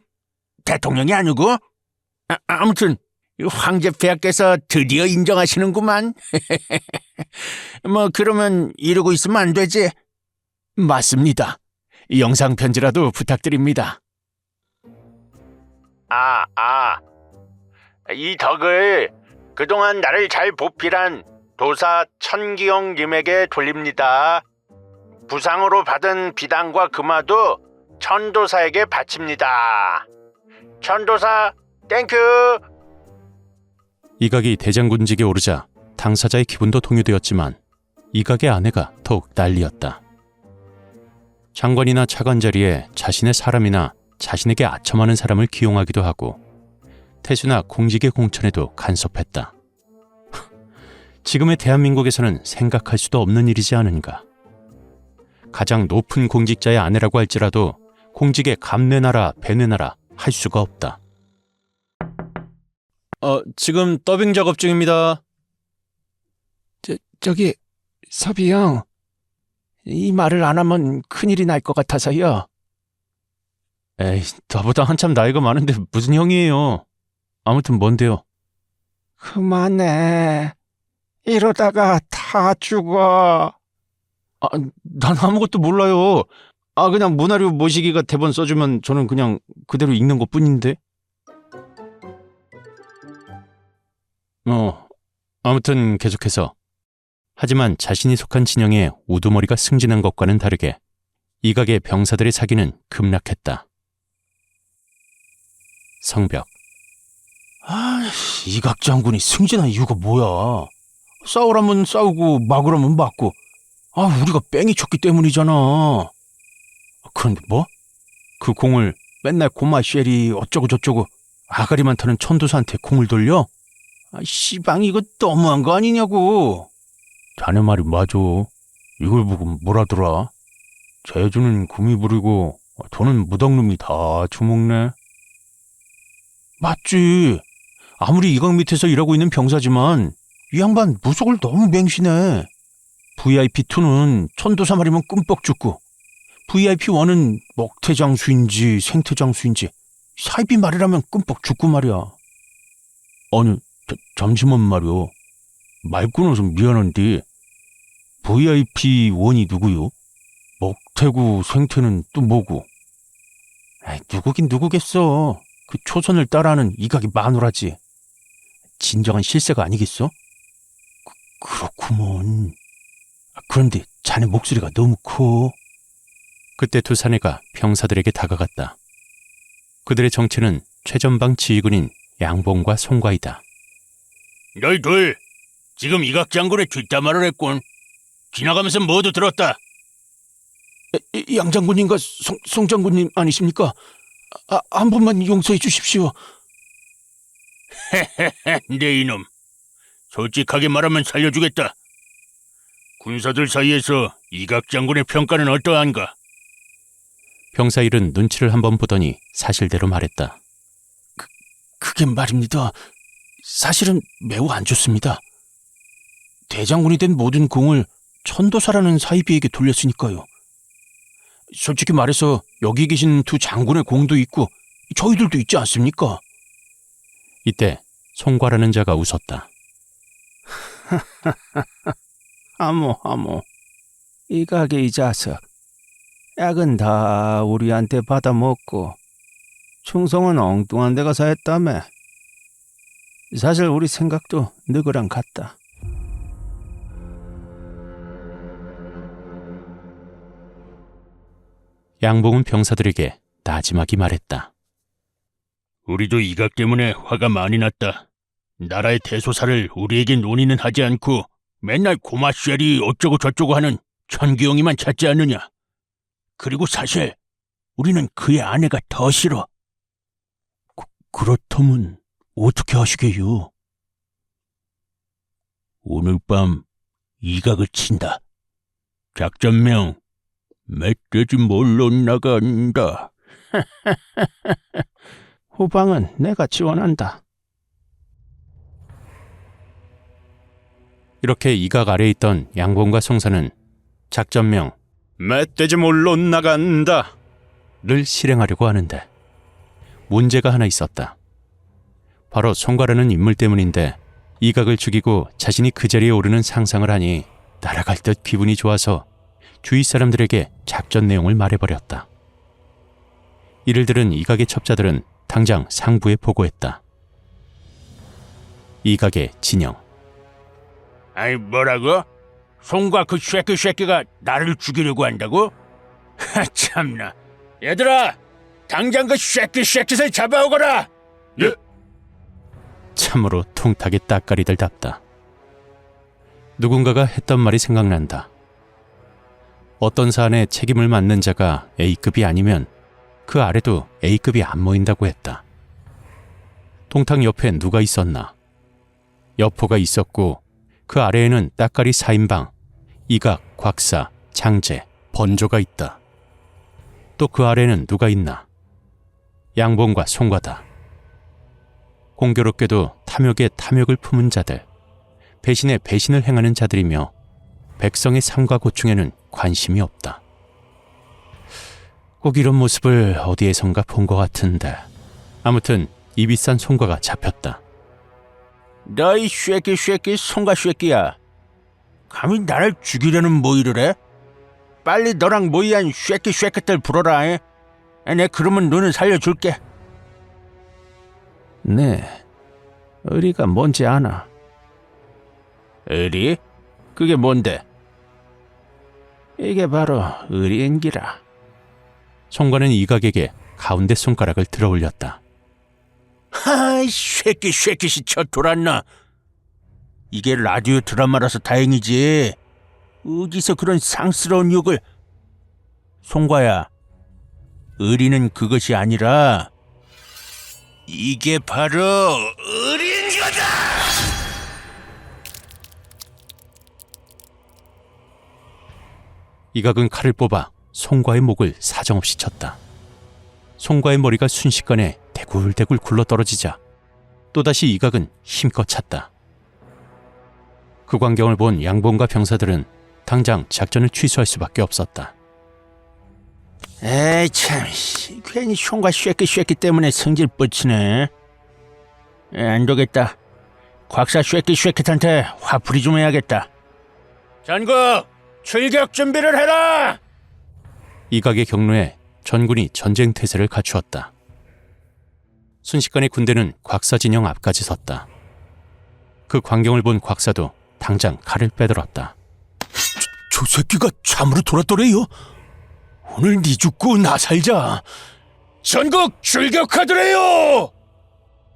대통령이 아니고? 아무튼 황제 폐하께서 드디어 인정하시는구만. 뭐 그러면 이러고 있으면 안 되지? 맞습니다. 영상 편지라도 부탁드립니다. 이 덕을 그동안 나를 잘 보필한 도사 천기용님에게 돌립니다. 부상으로 받은 비단과 금화도 천도사에게 바칩니다. 천도사, 땡큐! 이각이 대장군직에 오르자 당사자의 기분도 동요되었지만 이각의 아내가 더욱 난리였다. 장관이나 차관 자리에 자신의 사람이나 자신에게 아첨하는 사람을 기용하기도 하고 태수나 공직의 공천에도 간섭했다. 지금의 대한민국에서는 생각할 수도 없는 일이지 않은가. 가장 높은 공직자의 아내라고 할지라도 공직에 감내나라 배내나라 할 수가 없다. 지금 더빙 작업 중입니다. 저기 섭이 형, 이 말을 안 하면 큰일이 날 것 같아서요. 에이, 저보다 한참 나이가 많은데 무슨 형이에요. 아무튼 뭔데요? 그만해. 이러다가 다 죽어. 난 아무것도 몰라요. 그냥 문화료 모시기가 대본 써주면 저는 그냥 그대로 읽는 것 뿐인데. 아무튼 계속해서. 하지만 자신이 속한 진영에 우두머리가 승진한 것과는 다르게 이각의 병사들의 사기는 급락했다. 성벽. 이각 장군이 승진한 이유가 뭐야? 싸우라면 싸우고 막으라면 막고. 우리가 뺑이 쳤기 때문이잖아. 그런데 뭐? 그 공을 맨날 고마 쉐리 어쩌고 저쩌고 아가리만 타는 천도사한테 공을 돌려? 씨방 이거 너무한 거 아니냐고. 자네 말이 맞아. 이걸 보고 뭐라더라? 제주는 구미 부리고 저는 무덕놈이 다 주먹네. 맞지. 아무리 이각 밑에서 일하고 있는 병사지만 이 양반 무속을 너무 맹신해. VIP2는 천도사 말이면 끔뻑 죽고 VIP1은 먹태장수인지 생태장수인지 사이비 말이라면 끔뻑 죽고 말이야. 아니, 잠시만 말이오. 말 끊어서 미안한데 VIP1이 누구요? 먹태고 생태는 또 뭐고? 누구긴 누구겠어. 그 초선을 따라하는 이각이 마누라지. 진정한 실세가 아니겠어? 그렇구먼. 그런데 자네 목소리가 너무 커. 그때 두 사내가 병사들에게 다가갔다. 그들의 정체는 최전방 지휘군인 양봉과 송과이다. 너희들 지금 이각 장군의 뒷담화를 했군. 지나가면서 모두 들었다. 양 장군님과 송 장군님 아니십니까? 한 번만 용서해 주십시오. 내 이놈, 솔직하게 말하면 살려주겠다. 군사들 사이에서 이각 장군의 평가는 어떠한가? 병사 일은 눈치를 한번 보더니 사실대로 말했다. 그게 말입니다. 사실은 매우 안 좋습니다. 대장군이 된 모든 공을 천도사라는 사이비에게 돌렸으니까요. 솔직히 말해서 여기 계신 두 장군의 공도 있고 저희들도 있지 않습니까? 이때 송과라는 자가 웃었다. 하모. 이 가게 이 자석. 약은 다 우리한테 받아먹고 충성은 엉뚱한 데 가서 했다며. 사실 우리 생각도 너그랑 같다. 양봉은 병사들에게 나지막이 말했다. 우리도 이각 때문에 화가 많이 났다. 나라의 대소사를 우리에게 논의는 하지 않고 맨날 고마쉐리 어쩌고 저쩌고 하는 천기용이만 찾지 않느냐. 그리고 사실 우리는 그의 아내가 더 싫어. 그렇다면 어떻게 하시게요? 오늘 밤 이각을 친다. 작전명 멧돼지 몰러 나간다. 후방은 내가 지원한다. 이렇게 이각 아래에 있던 양봉과 송사는 작전명 멧돼지 몰러 나간다 를 실행하려고 하는데 문제가 하나 있었다. 바로 송과라는 인물 때문인데 이각을 죽이고 자신이 그 자리에 오르는 상상을 하니 날아갈 듯 기분이 좋아서 주위 사람들에게 작전 내용을 말해버렸다. 이를 들은 이각의 첩자들은 당장 상부에 보고했다. 이각의 진영. 아이 뭐라고? 송과 그 쉐끼가 나를 죽이려고 한다고? 하 참나. 얘들아, 당장 그 쉐끼를 잡아오거라. 예. 참으로 통탁의 따까리들답다. 누군가가 했던 말이 생각난다. 어떤 사안에 책임을 맡는 자가 A급이 아니면 그 아래도 A급이 안 모인다고 했다. 통탁 옆에 누가 있었나? 여포가 있었고 그 아래에는 따까리 4인방, 이각, 곽사, 장제, 번조가 있다. 또 그 아래는 누가 있나? 양봉과 송과다. 공교롭게도 탐욕에 탐욕을 품은 자들, 배신에 배신을 행하는 자들이며 백성의 삶과 고충에는 관심이 없다. 꼭 이런 모습을 어디에선가 본 것 같은데 아무튼 이 비싼 송과가 잡혔다. 너희 쉐끼 송과 쉐끼야. 감히 나를 죽이려는 모의를 해? 빨리 너랑 모의한 쉐끼들 불어라. 내 그러면 너는 살려줄게. 네, 의리가 뭔지 아나. 의리? 그게 뭔데? 이게 바로 의리인기라. 송과는 이각에게 가운데 손가락을 들어 올렸다. 하이 쉐끼시 쳐 돌았나? 이게 라디오 드라마라서 다행이지. 어디서 그런 상스러운 욕을. 송과야, 의리는 그것이 아니라 이게 바로 의리인 거다! 이각은 칼을 뽑아 송과의 목을 사정없이 쳤다. 송과의 머리가 순식간에 대굴대굴 굴러떨어지자 또다시 이각은 힘껏 찼다. 그 광경을 본 양봉과 병사들은 당장 작전을 취소할 수밖에 없었다. 에이 참, 괜히 송과 쉐끼 때문에 성질 뻗치네. 안 되겠다. 곽사 쉐끼한테 화풀이 좀 해야겠다. 전국 출격 준비를 해라! 이각의 경로에 전군이 전쟁 태세를 갖추었다. 순식간에 군대는 곽사 진영 앞까지 섰다. 그 광경을 본 곽사도 당장 칼을 빼들었다. 저 새끼가 참으로 돌았더래요. 오늘 니 죽고 나 살자. 전국 출격하더래요!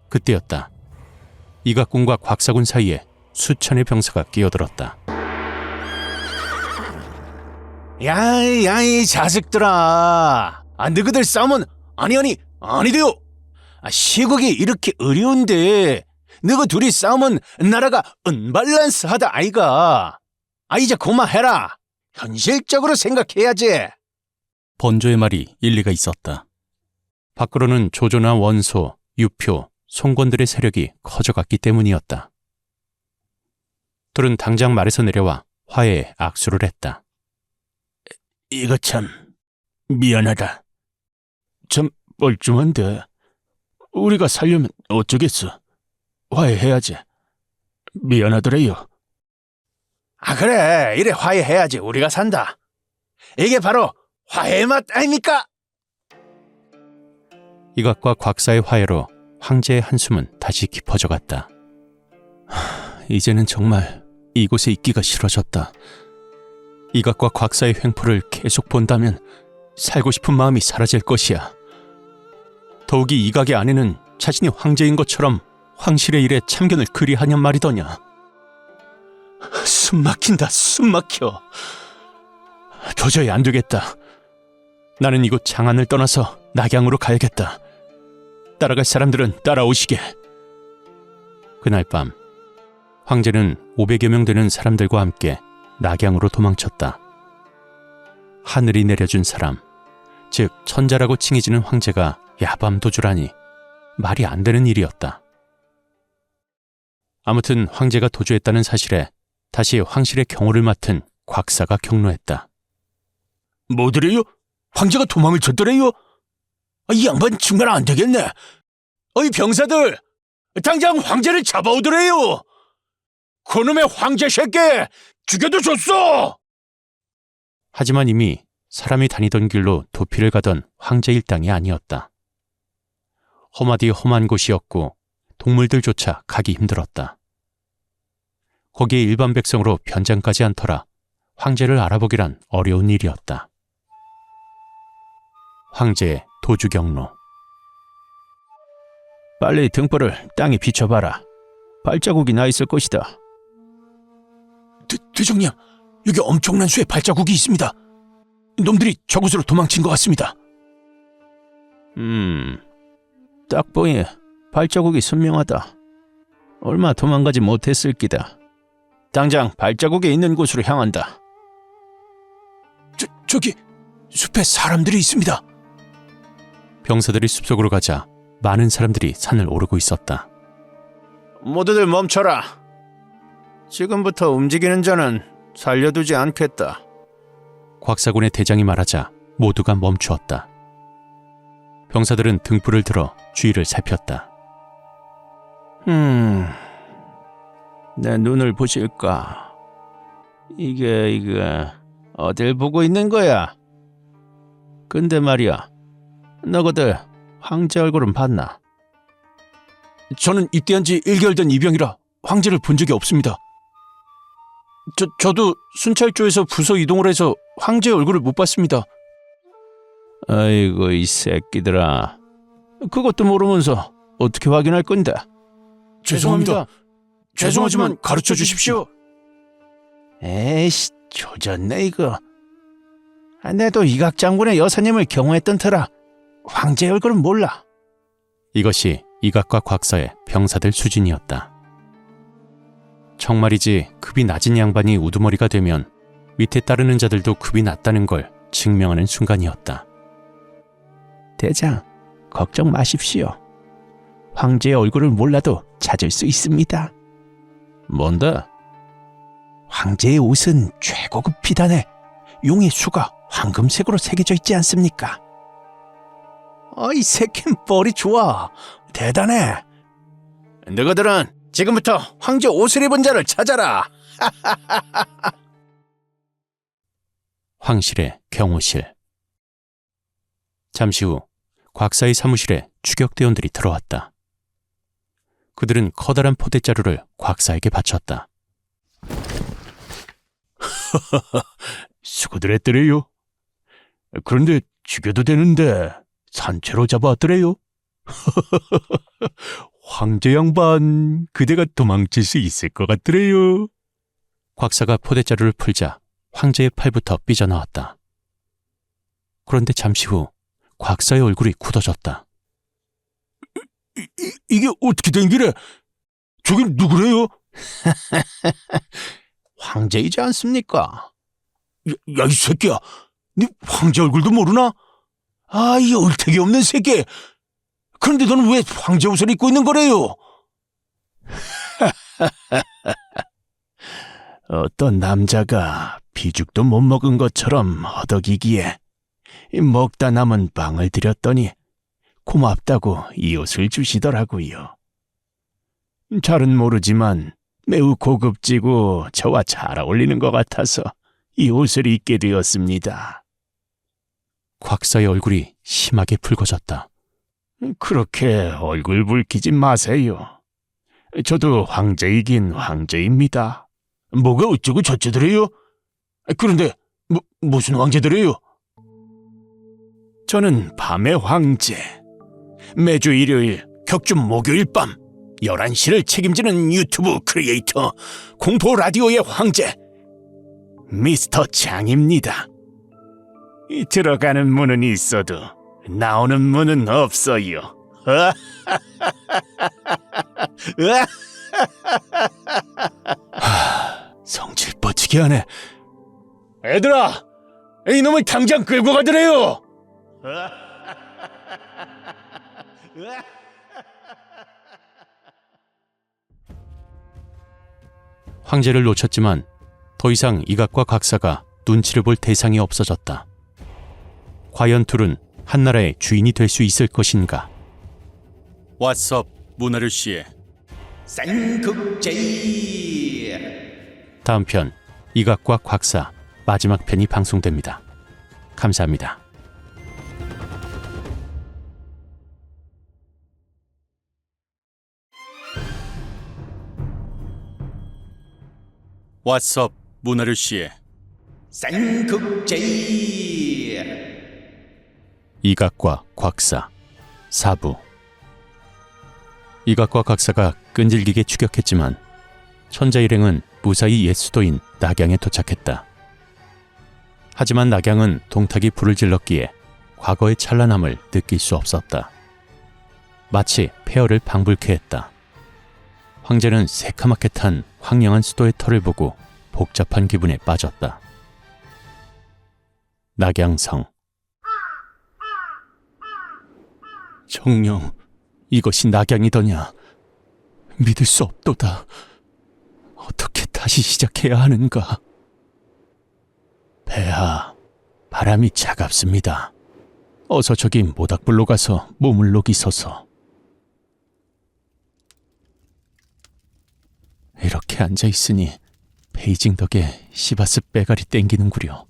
그때였다. 이각군과 곽사군 사이에 수천의 병사가 끼어들었다. 야이 자식들아. 너희들 싸우면 아니 아니대요. 시국이 이렇게 어려운데 너가 둘이 싸우면 나라가 언밸런스하다 아이가. 이제 그만해라. 현실적으로 생각해야지. 번조의 말이 일리가 있었다. 밖으로는 조조나 원소, 유표, 송건들의 세력이 커져갔기 때문이었다. 둘은 당장 말에서 내려와 화해에 악수를 했다. 이거 참 미안하다. 참 뻘쭘한데 우리가 살려면 어쩌겠어. 화해해야지. 미안하더래요. 그래. 이래 화해해야지 우리가 산다. 이게 바로 화해의 맛 아닙니까? 이각과 곽사의 화해로 황제의 한숨은 다시 깊어져 갔다. 이제는 정말 이곳에 있기가 싫어졌다. 이각과 곽사의 횡포를 계속 본다면 살고 싶은 마음이 사라질 것이야. 더욱이 이각의 아내는 자신이 황제인 것처럼 황실의 일에 참견을 그리하냔 말이더냐. 숨 막힌다, 숨 막혀. 도저히 안 되겠다. 나는 이곳 장안을 떠나서 낙양으로 가야겠다. 따라갈 사람들은 따라오시게. 그날 밤 황제는 500여 명 되는 사람들과 함께 낙양으로 도망쳤다. 하늘이 내려준 사람, 즉 천자라고 칭해지는 황제가 야밤 도주라니 말이 안 되는 일이었다. 아무튼 황제가 도주했다는 사실에 다시 황실의 경호를 맡은 곽사가 경로했다. 뭐더래요? 황제가 도망을 쳤더래요? 이 양반 정말 안 되겠네. 어이 병사들, 당장 황제를 잡아오더래요. 그놈의 황제 새끼 죽여도 줬어. 하지만 이미 사람이 다니던 길로 도피를 가던 황제 일당이 아니었다. 험하디 험한 곳이었고 동물들조차 가기 힘들었다. 거기에 일반 백성으로 변장까지 않더라 황제를 알아보기란 어려운 일이었다. 황제의 도주 경로. 빨리 등불을 땅에 비춰봐라. 발자국이 나 있을 것이다. 대장님, 여기 엄청난 수의 발자국이 있습니다. 놈들이 저곳으로 도망친 것 같습니다. 딱 보니 발자국이 선명하다. 얼마 도망가지 못했을 기다. 당장 발자국이 있는 곳으로 향한다. 저기 숲에 사람들이 있습니다. 병사들이 숲속으로 가자 많은 사람들이 산을 오르고 있었다. 모두들 멈춰라. 지금부터 움직이는 자는 살려두지 않겠다. 곽사군의 대장이 말하자 모두가 멈추었다. 병사들은 등불을 들어 주위를 살폈다. 내 눈을 보실까? 이게 어딜 보고 있는 거야? 근데 말이야, 너희들 황제 얼굴은 봤나? 저는 입대한 지 1개월 된 이병이라 황제를 본 적이 없습니다. 저도 순찰조에서 부서 이동을 해서 황제 얼굴을 못 봤습니다. 아이고 이 새끼들아, 그것도 모르면서 어떻게 확인할 건데? 죄송합니다. 죄송하지만 가르쳐 주십시오. 에이씨, 조졌네 이거. 내도 이각 장군의 여사님을 경호했던 터라 황제 얼굴은 몰라. 이것이 이각과 곽사의 병사들 수준이었다. 정말이지 급이 낮은 양반이 우두머리가 되면 밑에 따르는 자들도 급이 낮다는 걸 증명하는 순간이었다. 대장, 걱정 마십시오. 황제의 얼굴을 몰라도 찾을 수 있습니다. 뭔데? 황제의 옷은 최고급 피단에 용의 수가 황금색으로 새겨져 있지 않습니까? 이 새끼는 뻘이 좋아. 대단해. 너희들은 지금부터 황제 옷을 입은 자를 찾아라. 황실의 경호실. 잠시 후 곽사의 사무실에 추격대원들이 들어왔다. 그들은 커다란 포대자루를 곽사에게 바쳤다. 수고들 했더래요. 그런데 죽여도 되는데 산채로 잡아왔더래요. 황제 양반, 그대가 도망칠 수 있을 것 같더래요. 곽사가 포대자루를 풀자 황제의 팔부터 삐져나왔다. 그런데 잠시 후 곽사의 얼굴이 굳어졌다. 이게 어떻게 된 길에? 저기 누구래요? 황제이지 않습니까? 야, 이 새끼야. 네 황제 얼굴도 모르나? 아, 이 얼태기 없는 새끼. 그런데 너는 왜 황제 옷을 입고 있는 거래요? 어떤 남자가 비죽도 못 먹은 것처럼 허덕이기에 먹다 남은 빵을 드렸더니 고맙다고 이 옷을 주시더라고요. 잘은 모르지만 매우 고급지고 저와 잘 어울리는 것 같아서 이 옷을 입게 되었습니다. 곽사의 얼굴이 심하게 붉어졌다. 그렇게 얼굴 붉히지 마세요. 저도 황제이긴 황제입니다. 뭐가 어쩌고 저쩌더래요? 그런데 무슨 황제더래요? 저는 밤의 황제. 매주 일요일, 격주 목요일 밤 11시를 책임지는 유튜브 크리에이터 공포 라디오의 황제 미스터 장입니다. 들어가는 문은 있어도 나오는 문은 없어요. 성질 뻗치게 하네. 애들아, 이놈을 당장 끌고 가더래요. 황제를 놓쳤지만 더 이상 이각과 곽사가 눈치를 볼 대상이 없어졌다. 과연 둘은 한나라의 주인이 될 수 있을 것인가? 왓썹 문화를 씨의 쌍극제이 다음 편 이각과 곽사 마지막 편이 방송됩니다. 감사합니다. 왓썹 문화를 씨의 쌍극제이 이각과 곽사 4부 이각과 곽사가 끈질기게 추격했지만 천자일행은 무사히 옛 수도인 낙양에 도착했다. 하지만 낙양은 동탁이 불을 질렀기에 과거의 찬란함을 느낄 수 없었다. 마치 폐허를 방불케 했다. 황제는 새카맣게 탄 황량한 수도의 털을 보고 복잡한 기분에 빠졌다. 낙양성 정녕 이것이 낙양이더냐. 믿을 수 없도다. 어떻게 다시 시작해야 하는가. 폐하, 바람이 차갑습니다. 어서 저기 모닥불로 가서 몸을 녹이소서. 이렇게 앉아있으니 베이징 덕에 시바스 빼가리 땡기는구려.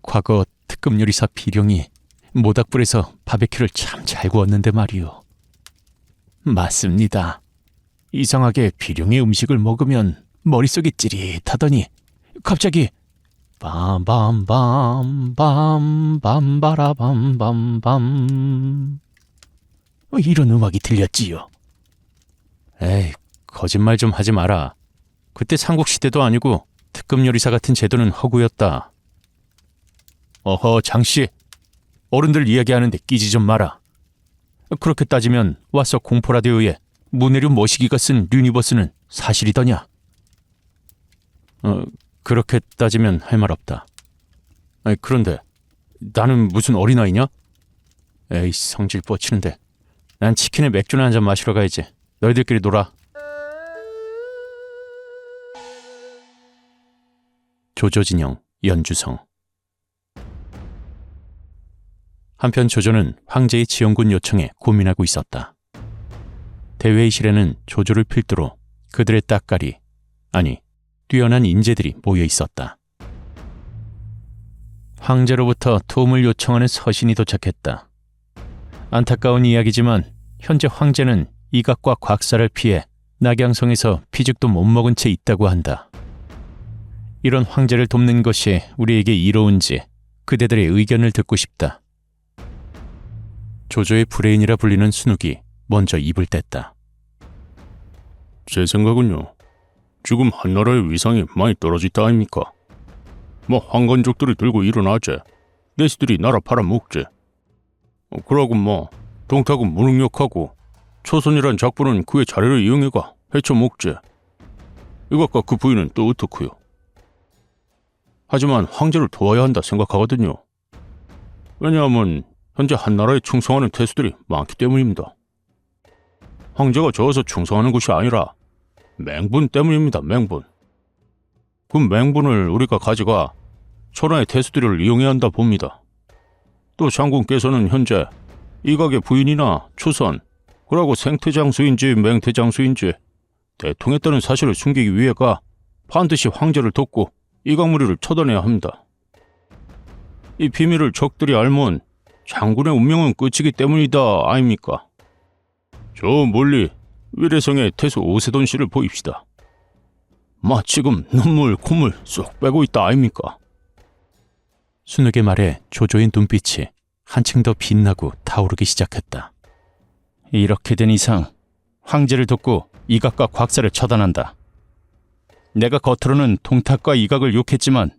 과거 특급 요리사 비룡이 모닥불에서 바베큐를 참 잘 구웠는데 말이오. 맞습니다. 이상하게 비룡의 음식을 먹으면 머릿속이 찌릿하더니 갑자기 빰빰빰빰빰바라밤밤밤 이런 음악이 들렸지요. 에이, 거짓말 좀 하지 마라. 그때 삼국시대도 아니고 특급 요리사 같은 제도는 허구였다. 어허, 장씨. 어른들 이야기하는데 끼지 좀 마라. 그렇게 따지면 와서 공포라디오에 문해류 머시기가 쓴 유니버스는 사실이더냐? 그렇게 따지면 할 말 없다. 아니, 그런데 나는 무슨 어린아이냐? 에이, 성질 뻗치는데. 난 치킨에 맥주나 한잔 마시러 가야지. 너희들끼리 놀아. 조조진영, 연주성. 한편 조조는 황제의 지원군 요청에 고민하고 있었다. 대회의실에는 조조를 필두로 그들의 따까리, 아니 뛰어난 인재들이 모여 있었다. 황제로부터 도움을 요청하는 서신이 도착했다. 안타까운 이야기지만 현재 황제는 이각과 곽사를 피해 낙양성에서 피죽도 못 먹은 채 있다고 한다. 이런 황제를 돕는 것이 우리에게 이로운지 그대들의 의견을 듣고 싶다. 조조의 브레인이라 불리는 순욱이 먼저 입을 뗐다. 제 생각은요. 지금 한나라의 위상이 많이 떨어졌다 아닙니까? 뭐 황건족들이 들고 일어나재. 내시들이 나라 팔아먹재. 그러고 뭐 동탁은 무능력하고 초선이란 작부는 그의 자리를 이용해가 헤쳐먹지. 이것과 그 부인은 또 어떻고요? 하지만 황제를 도와야 한다 생각하거든요. 왜냐하면 현재 한나라에 충성하는 태수들이 많기 때문입니다. 황제가 저어서 충성하는 것이 아니라 맹분 때문입니다. 맹분. 그 맹분을 우리가 가져가 천하의 태수들을 이용해야 한다 봅니다. 또 장군께서는 현재 이각의 부인이나 초선, 그러고 생태장수인지 맹태장수인지 대통했다는 사실을 숨기기 위해가 반드시 황제를 돕고 이각무리를 처단해야 합니다. 이 비밀을 적들이 알면 장군의 운명은 끝이기 때문이다 아닙니까? 저 멀리 위례성의 태수 오세돈 씨를 보입시다. 지금 눈물 콧물 쏙 빼고 있다 아닙니까? 순욱의 말에 조조의 눈빛이 한층 더 빛나고 타오르기 시작했다. 이렇게 된 이상 황제를 돕고 이각과 곽사를 처단한다. 내가 겉으로는 동탁과 이각을 욕했지만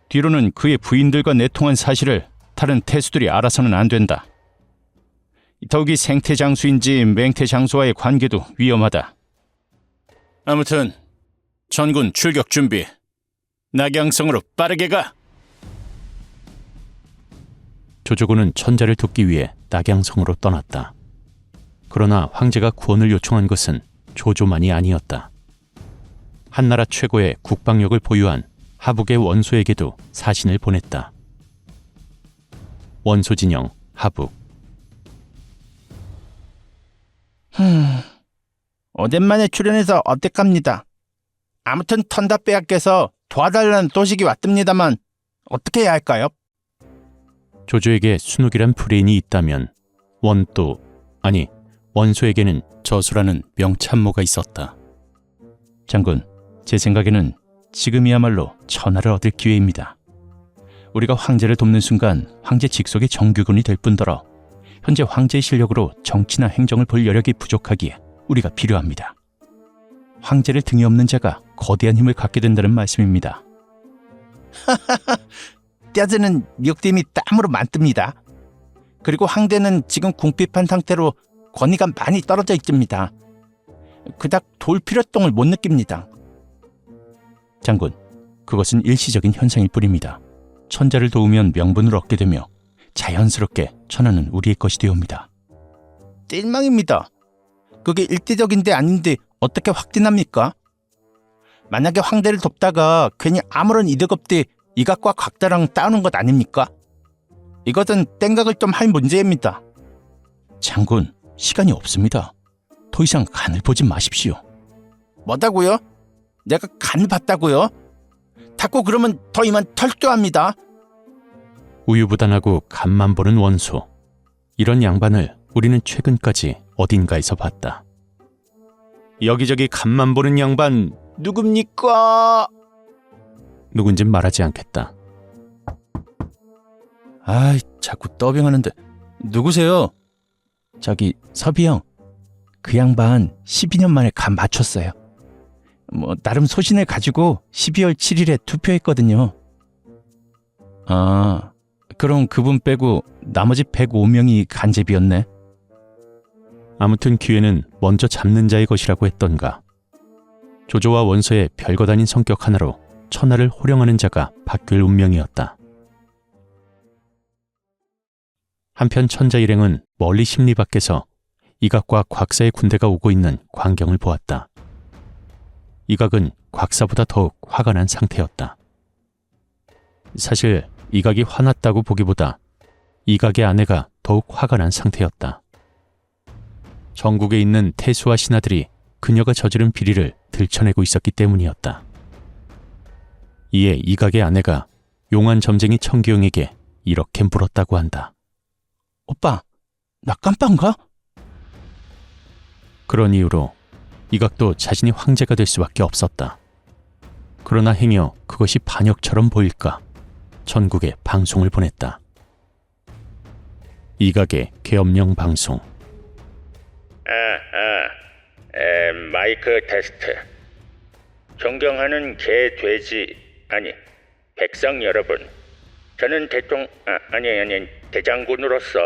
뒤로는 그의 부인들과 내통한 사실을 다른 태수들이 알아서는 안 된다. 더욱이 생태장수인지 맹태장수와의 관계도 위험하다. 아무튼 전군 출격 준비. 낙양성으로 빠르게 가. 조조군은 천자를 돕기 위해 낙양성으로 떠났다. 그러나 황제가 구원을 요청한 것은 조조만이 아니었다. 한나라 최고의 국방력을 보유한 하북의 원소에게도 사신을 보냈다. 원소 진영 하북. 오랜만에 출연해서 어떡합니다. 아무튼 턴다 빼앗겨서 도와달라는 도식이 왔답니다만 어떻게 해야 할까요? 조조에게 순욱이란 프레인이 있다면 원소에게는 저수라는 명참모가 있었다. 장군, 제 생각에는 지금이야말로 천하를 얻을 기회입니다. 우리가 황제를 돕는 순간 황제 직속의 정규군이 될 뿐더러 현재 황제의 실력으로 정치나 행정을 볼 여력이 부족하기에 우리가 필요합니다. 황제를 등에 업는 자가 거대한 힘을 갖게 된다는 말씀입니다. 떼아즈는 미역댐이 땀으로 많듭니다. 그리고 황제는 지금 궁핍한 상태로 권위가 많이 떨어져 있습니다. 그닥 돌 필요성을 못 느낍니다. 장군, 그것은 일시적인 현상일 뿐입니다. 천자를 도우면 명분을 얻게 되며 자연스럽게 천하는 우리의 것이 되옵니다. 띨망입니다. 그게 일시적인데 아닌데 어떻게 확신합니까? 만약에 황제를 돕다가 괜히 아무런 이득 없되 이각과 곽자랑 싸우는 것 아닙니까? 이것은 땡각을 좀 할 문제입니다. 장군, 시간이 없습니다. 더 이상 간을 보지 마십시오. 뭐다고요? 내가 간을 봤다고요? 자꾸 그러면 더 이만 철저합니다. 우유부단하고 간만 보는 원소. 이런 양반을 우리는 최근까지 어딘가에서 봤다. 여기저기 간만 보는 양반 누굽니까? 누군진 말하지 않겠다. 아이, 자꾸 더빙하는데. 누구세요? 저기 섭이 형. 그 양반 12년 만에 간 맞췄어요. 나름 소신을 가지고 12월 7일에 투표했거든요. 아, 그럼 그분 빼고 나머지 105명이 간제비였네. 아무튼 기회는 먼저 잡는 자의 것이라고 했던가. 조조와 원소의 별것 아닌 성격 하나로 천하를 호령하는 자가 바뀔 운명이었다. 한편 천자 일행은 멀리 심리 밖에서 이각과 곽사의 군대가 오고 있는 광경을 보았다. 이각은 곽사보다 더욱 화가 난 상태였다. 사실 이각이 화났다고 보기보다 이각의 아내가 더욱 화가 난 상태였다. 전국에 있는 태수와 신하들이 그녀가 저지른 비리를 들춰내고 있었기 때문이었다. 이에 이각의 아내가 용한 점쟁이 청기용에게 이렇게 물었다고 한다. 오빠, 나 깜빵가? 그런 이유로 이각도 자신이 황제가 될 수밖에 없었다. 그러나 행여 그것이 반역처럼 보일까 전국에 방송을 보냈다. 이각의 계엄령 방송. 마이크 테스트. 존경하는 개, 돼지, 아니 백성 여러분, 저는 대장군으로서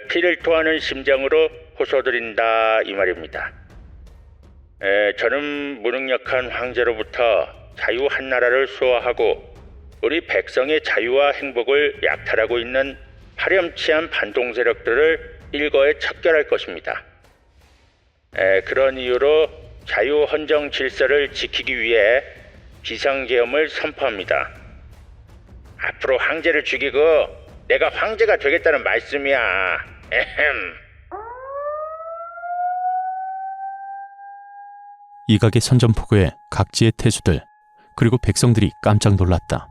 피를 토하는 심정으로 호소드린다 이 말입니다. 저는 무능력한 황제로부터 자유 한나라를 수호하고 우리 백성의 자유와 행복을 약탈하고 있는 파렴치한 반동 세력들을 일거에 척결할 것입니다. 그런 이유로 자유 헌정 질서를 지키기 위해 비상계엄을 선포합니다. 앞으로 황제를 죽이고 내가 황제가 되겠다는 말씀이야. 에헴. 이각의 선전포고에 각지의 태수들 그리고 백성들이 깜짝 놀랐다.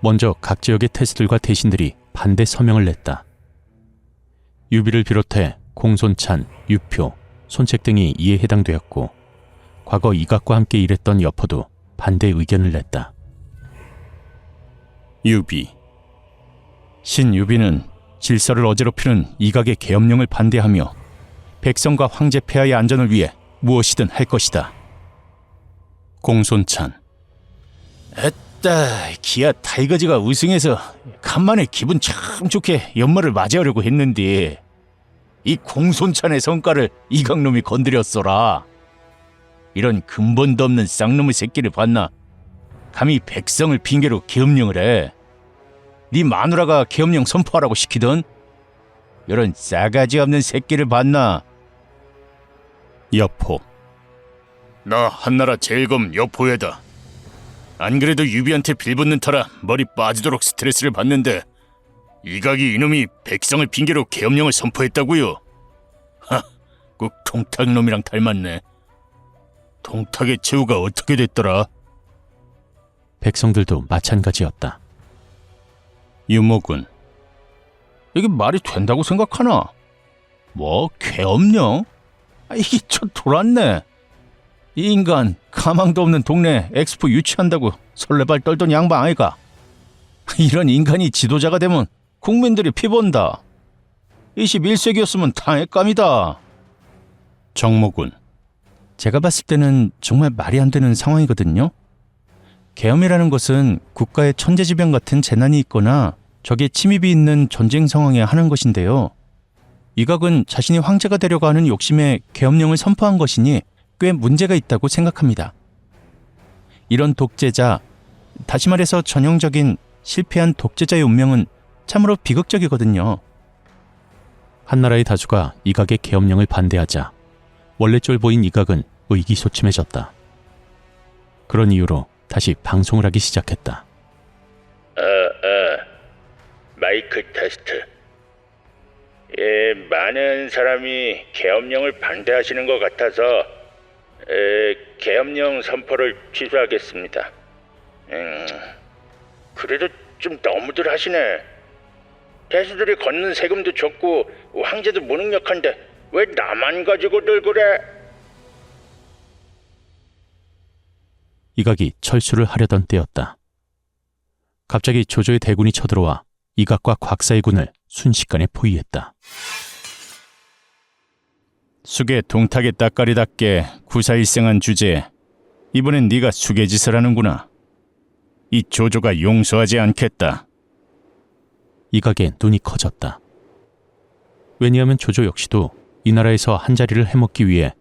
먼저 각 지역의 태수들과 대신들이 반대 서명을 냈다. 유비를 비롯해 공손찬, 유표, 손책 등이 이에 해당되었고 과거 이각과 함께 일했던 여포도 반대 의견을 냈다. 유비. 신유비는 질서를 어지럽히는 이각의 계엄령을 반대하며 백성과 황제 폐하의 안전을 위해 무엇이든 할 것이다. 공손찬. 에따, 기아 타이거즈가 우승해서 간만에 기분 참 좋게 연말을 맞이하려고 했는데 이 공손찬의 성과를 이각놈이 건드렸어라. 이런 근본도 없는 쌍놈의 새끼를 봤나? 감히 백성을 핑계로 계엄령을 해. 네 마누라가 계엄령 선포하라고 시키던 이런 싸가지 없는 새끼를 봤나? 여포. 나 한나라 제일검 여포회다. 안 그래도 유비한테 빌붙는 터라 머리 빠지도록 스트레스를 받는데 이각이 이놈이 백성을 핑계로 계엄령을 선포했다고요? 하, 꼭 동탁놈이랑 닮았네. 동탁의 최후가 어떻게 됐더라? 백성들도 마찬가지였다. 유목은 이게 말이 된다고 생각하나? 뭐 계엄령? 이게 저 돌았네. 이 인간 가망도 없는 동네 엑스포 유치한다고 설레발 떨던 양반 아이가. 이런 인간이 지도자가 되면 국민들이 피본다. 21세기였으면 당했감이다. 정모군. 제가 봤을 때는 정말 말이 안 되는 상황이거든요. 계엄이라는 것은 국가의 천재지변 같은 재난이 있거나 적의 침입이 있는 전쟁 상황에 하는 것인데요. 이각은 자신이 황제가 되려고 하는 욕심에 계엄령을 선포한 것이니 꽤 문제가 있다고 생각합니다. 이런 독재자, 다시 말해서 전형적인 실패한 독재자의 운명은 참으로 비극적이거든요. 한나라의 다수가 이각의 계엄령을 반대하자 원래 쫄보인 이각은 의기소침해졌다. 그런 이유로 다시 방송을 하기 시작했다. 마이크 테스트. 많은 사람이 계엄령을 반대하시는 것 같아서 계엄령 선포를 취소하겠습니다. 그래도 좀 너무들 하시네. 대수들이 걷는 세금도 적고 황제도 무능력한데 왜 나만 가지고들 그래? 이각이 철수를 하려던 때였다. 갑자기 조조의 대군이 쳐들어와 이각과 곽사의 군을 순식간에 포위했다. 수계 동탁의 따까리답게 구사일생한 주제에 이번엔 네가 수계짓을 하는구나. 이 조조가 용서하지 않겠다. 이각의 눈이 커졌다. 왜냐하면 조조 역시도 이 나라에서 한자리를 해먹기 위해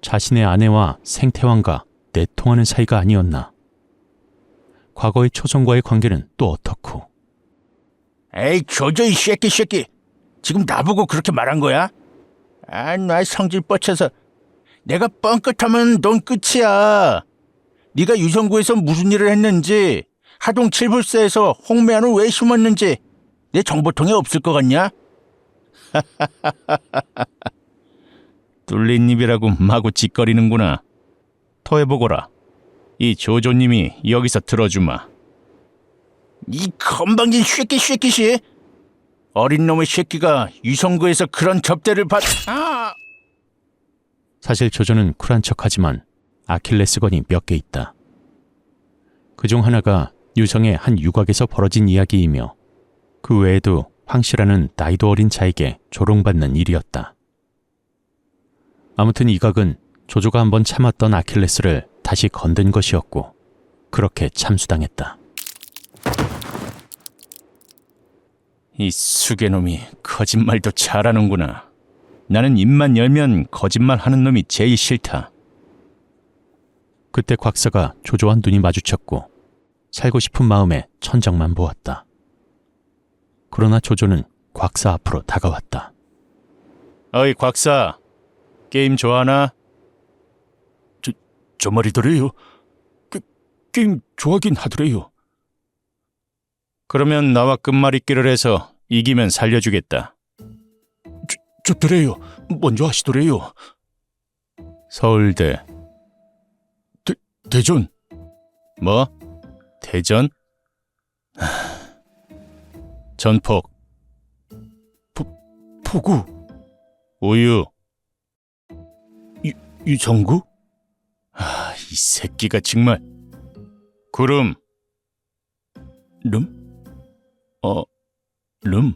자신의 아내와 생태왕과 내통하는 사이가 아니었나. 과거의 초성과의 관계는 또 어떻고. 에이, 조조 이 새끼. 지금 나보고 그렇게 말한 거야? 아, 나 성질 뻗쳐서. 내가 뻥끗하면 넌 끝이야. 네가 유성구에서 무슨 일을 했는지, 하동 칠불사에서 홍매안을 왜 심었는지 내 정보통에 없을 것 같냐? 뚫린 입이라고 마구 짓거리는구나. 토해보거라. 이 조조님이 여기서 들어주마. 이 건방진 쉐끼씨. 어린 놈의 새끼가 유성구에서 그런 접대를 사실 조조는 쿨한 척하지만 아킬레스건이 몇 개 있다. 그중 하나가 유성의 한 유곽에서 벌어진 이야기이며 그 외에도 황씨라는 나이도 어린 자에게 조롱받는 일이었다. 아무튼 이각은 조조가 한번 참았던 아킬레스를 다시 건든 것이었고 그렇게 참수당했다. 이 수개놈이 거짓말도 잘하는구나. 나는 입만 열면 거짓말 하는 놈이 제일 싫다. 그때 곽사가 조조와 눈이 마주쳤고 살고 싶은 마음에 천장만 보았다. 그러나 조조는 곽사 앞으로 다가왔다. 어이 곽사, 게임 좋아하나? 저 말이더래요. 게임 좋아하긴 하더래요. 그러면 나와 끝말잇기를 해서 이기면 살려주겠다. 좋더래요. 먼저 하시더래요. 서울대. 대전. 뭐? 대전? 전폭. 포구. 우유. 유성구. 이 새끼가 정말. 구름. 름? 름?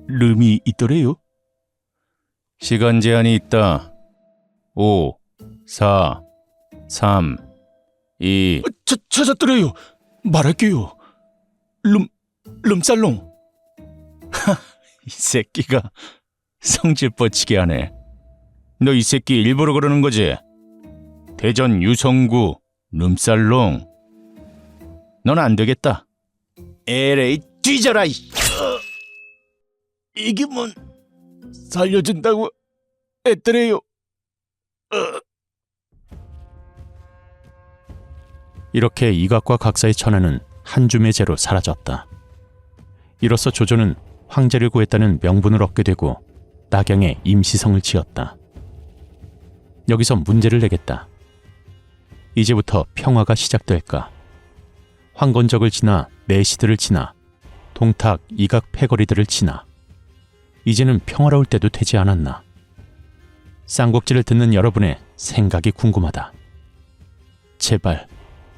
름이 있더래요. 시간 제한이 있다. 5, 4, 3, 2. 찾았더래요. 말할게요. 름살롱. 이 새끼가 성질 뻗치게 하네. 너 이 새끼 일부러 그러는 거지? 대전 유성구 름살롱. 넌 안 되겠다. 에레이 뒤져라. 이기면 살려준다고 했더래요. 이렇게 이각과 각사의 천하는 한 줌의 재로 사라졌다. 이로써 조조는 황제를 구했다는 명분을 얻게 되고 낙양에 임시성을 지었다. 여기서 문제를 내겠다. 이제부터 평화가 시작될까? 황건적을 지나 내시들을 지나 동탁, 이각 패거리들을 지나 이제는 평화로울 때도 되지 않았나? 쌍곡지를 듣는 여러분의 생각이 궁금하다. 제발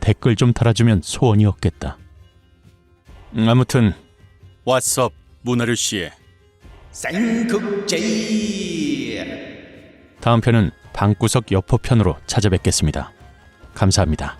댓글 좀 달아주면 소원이 없겠다. 아무튼 왓썹 문하류 씨의 쌍국제이 다음 편은 방구석 여포편으로 찾아뵙겠습니다. 감사합니다.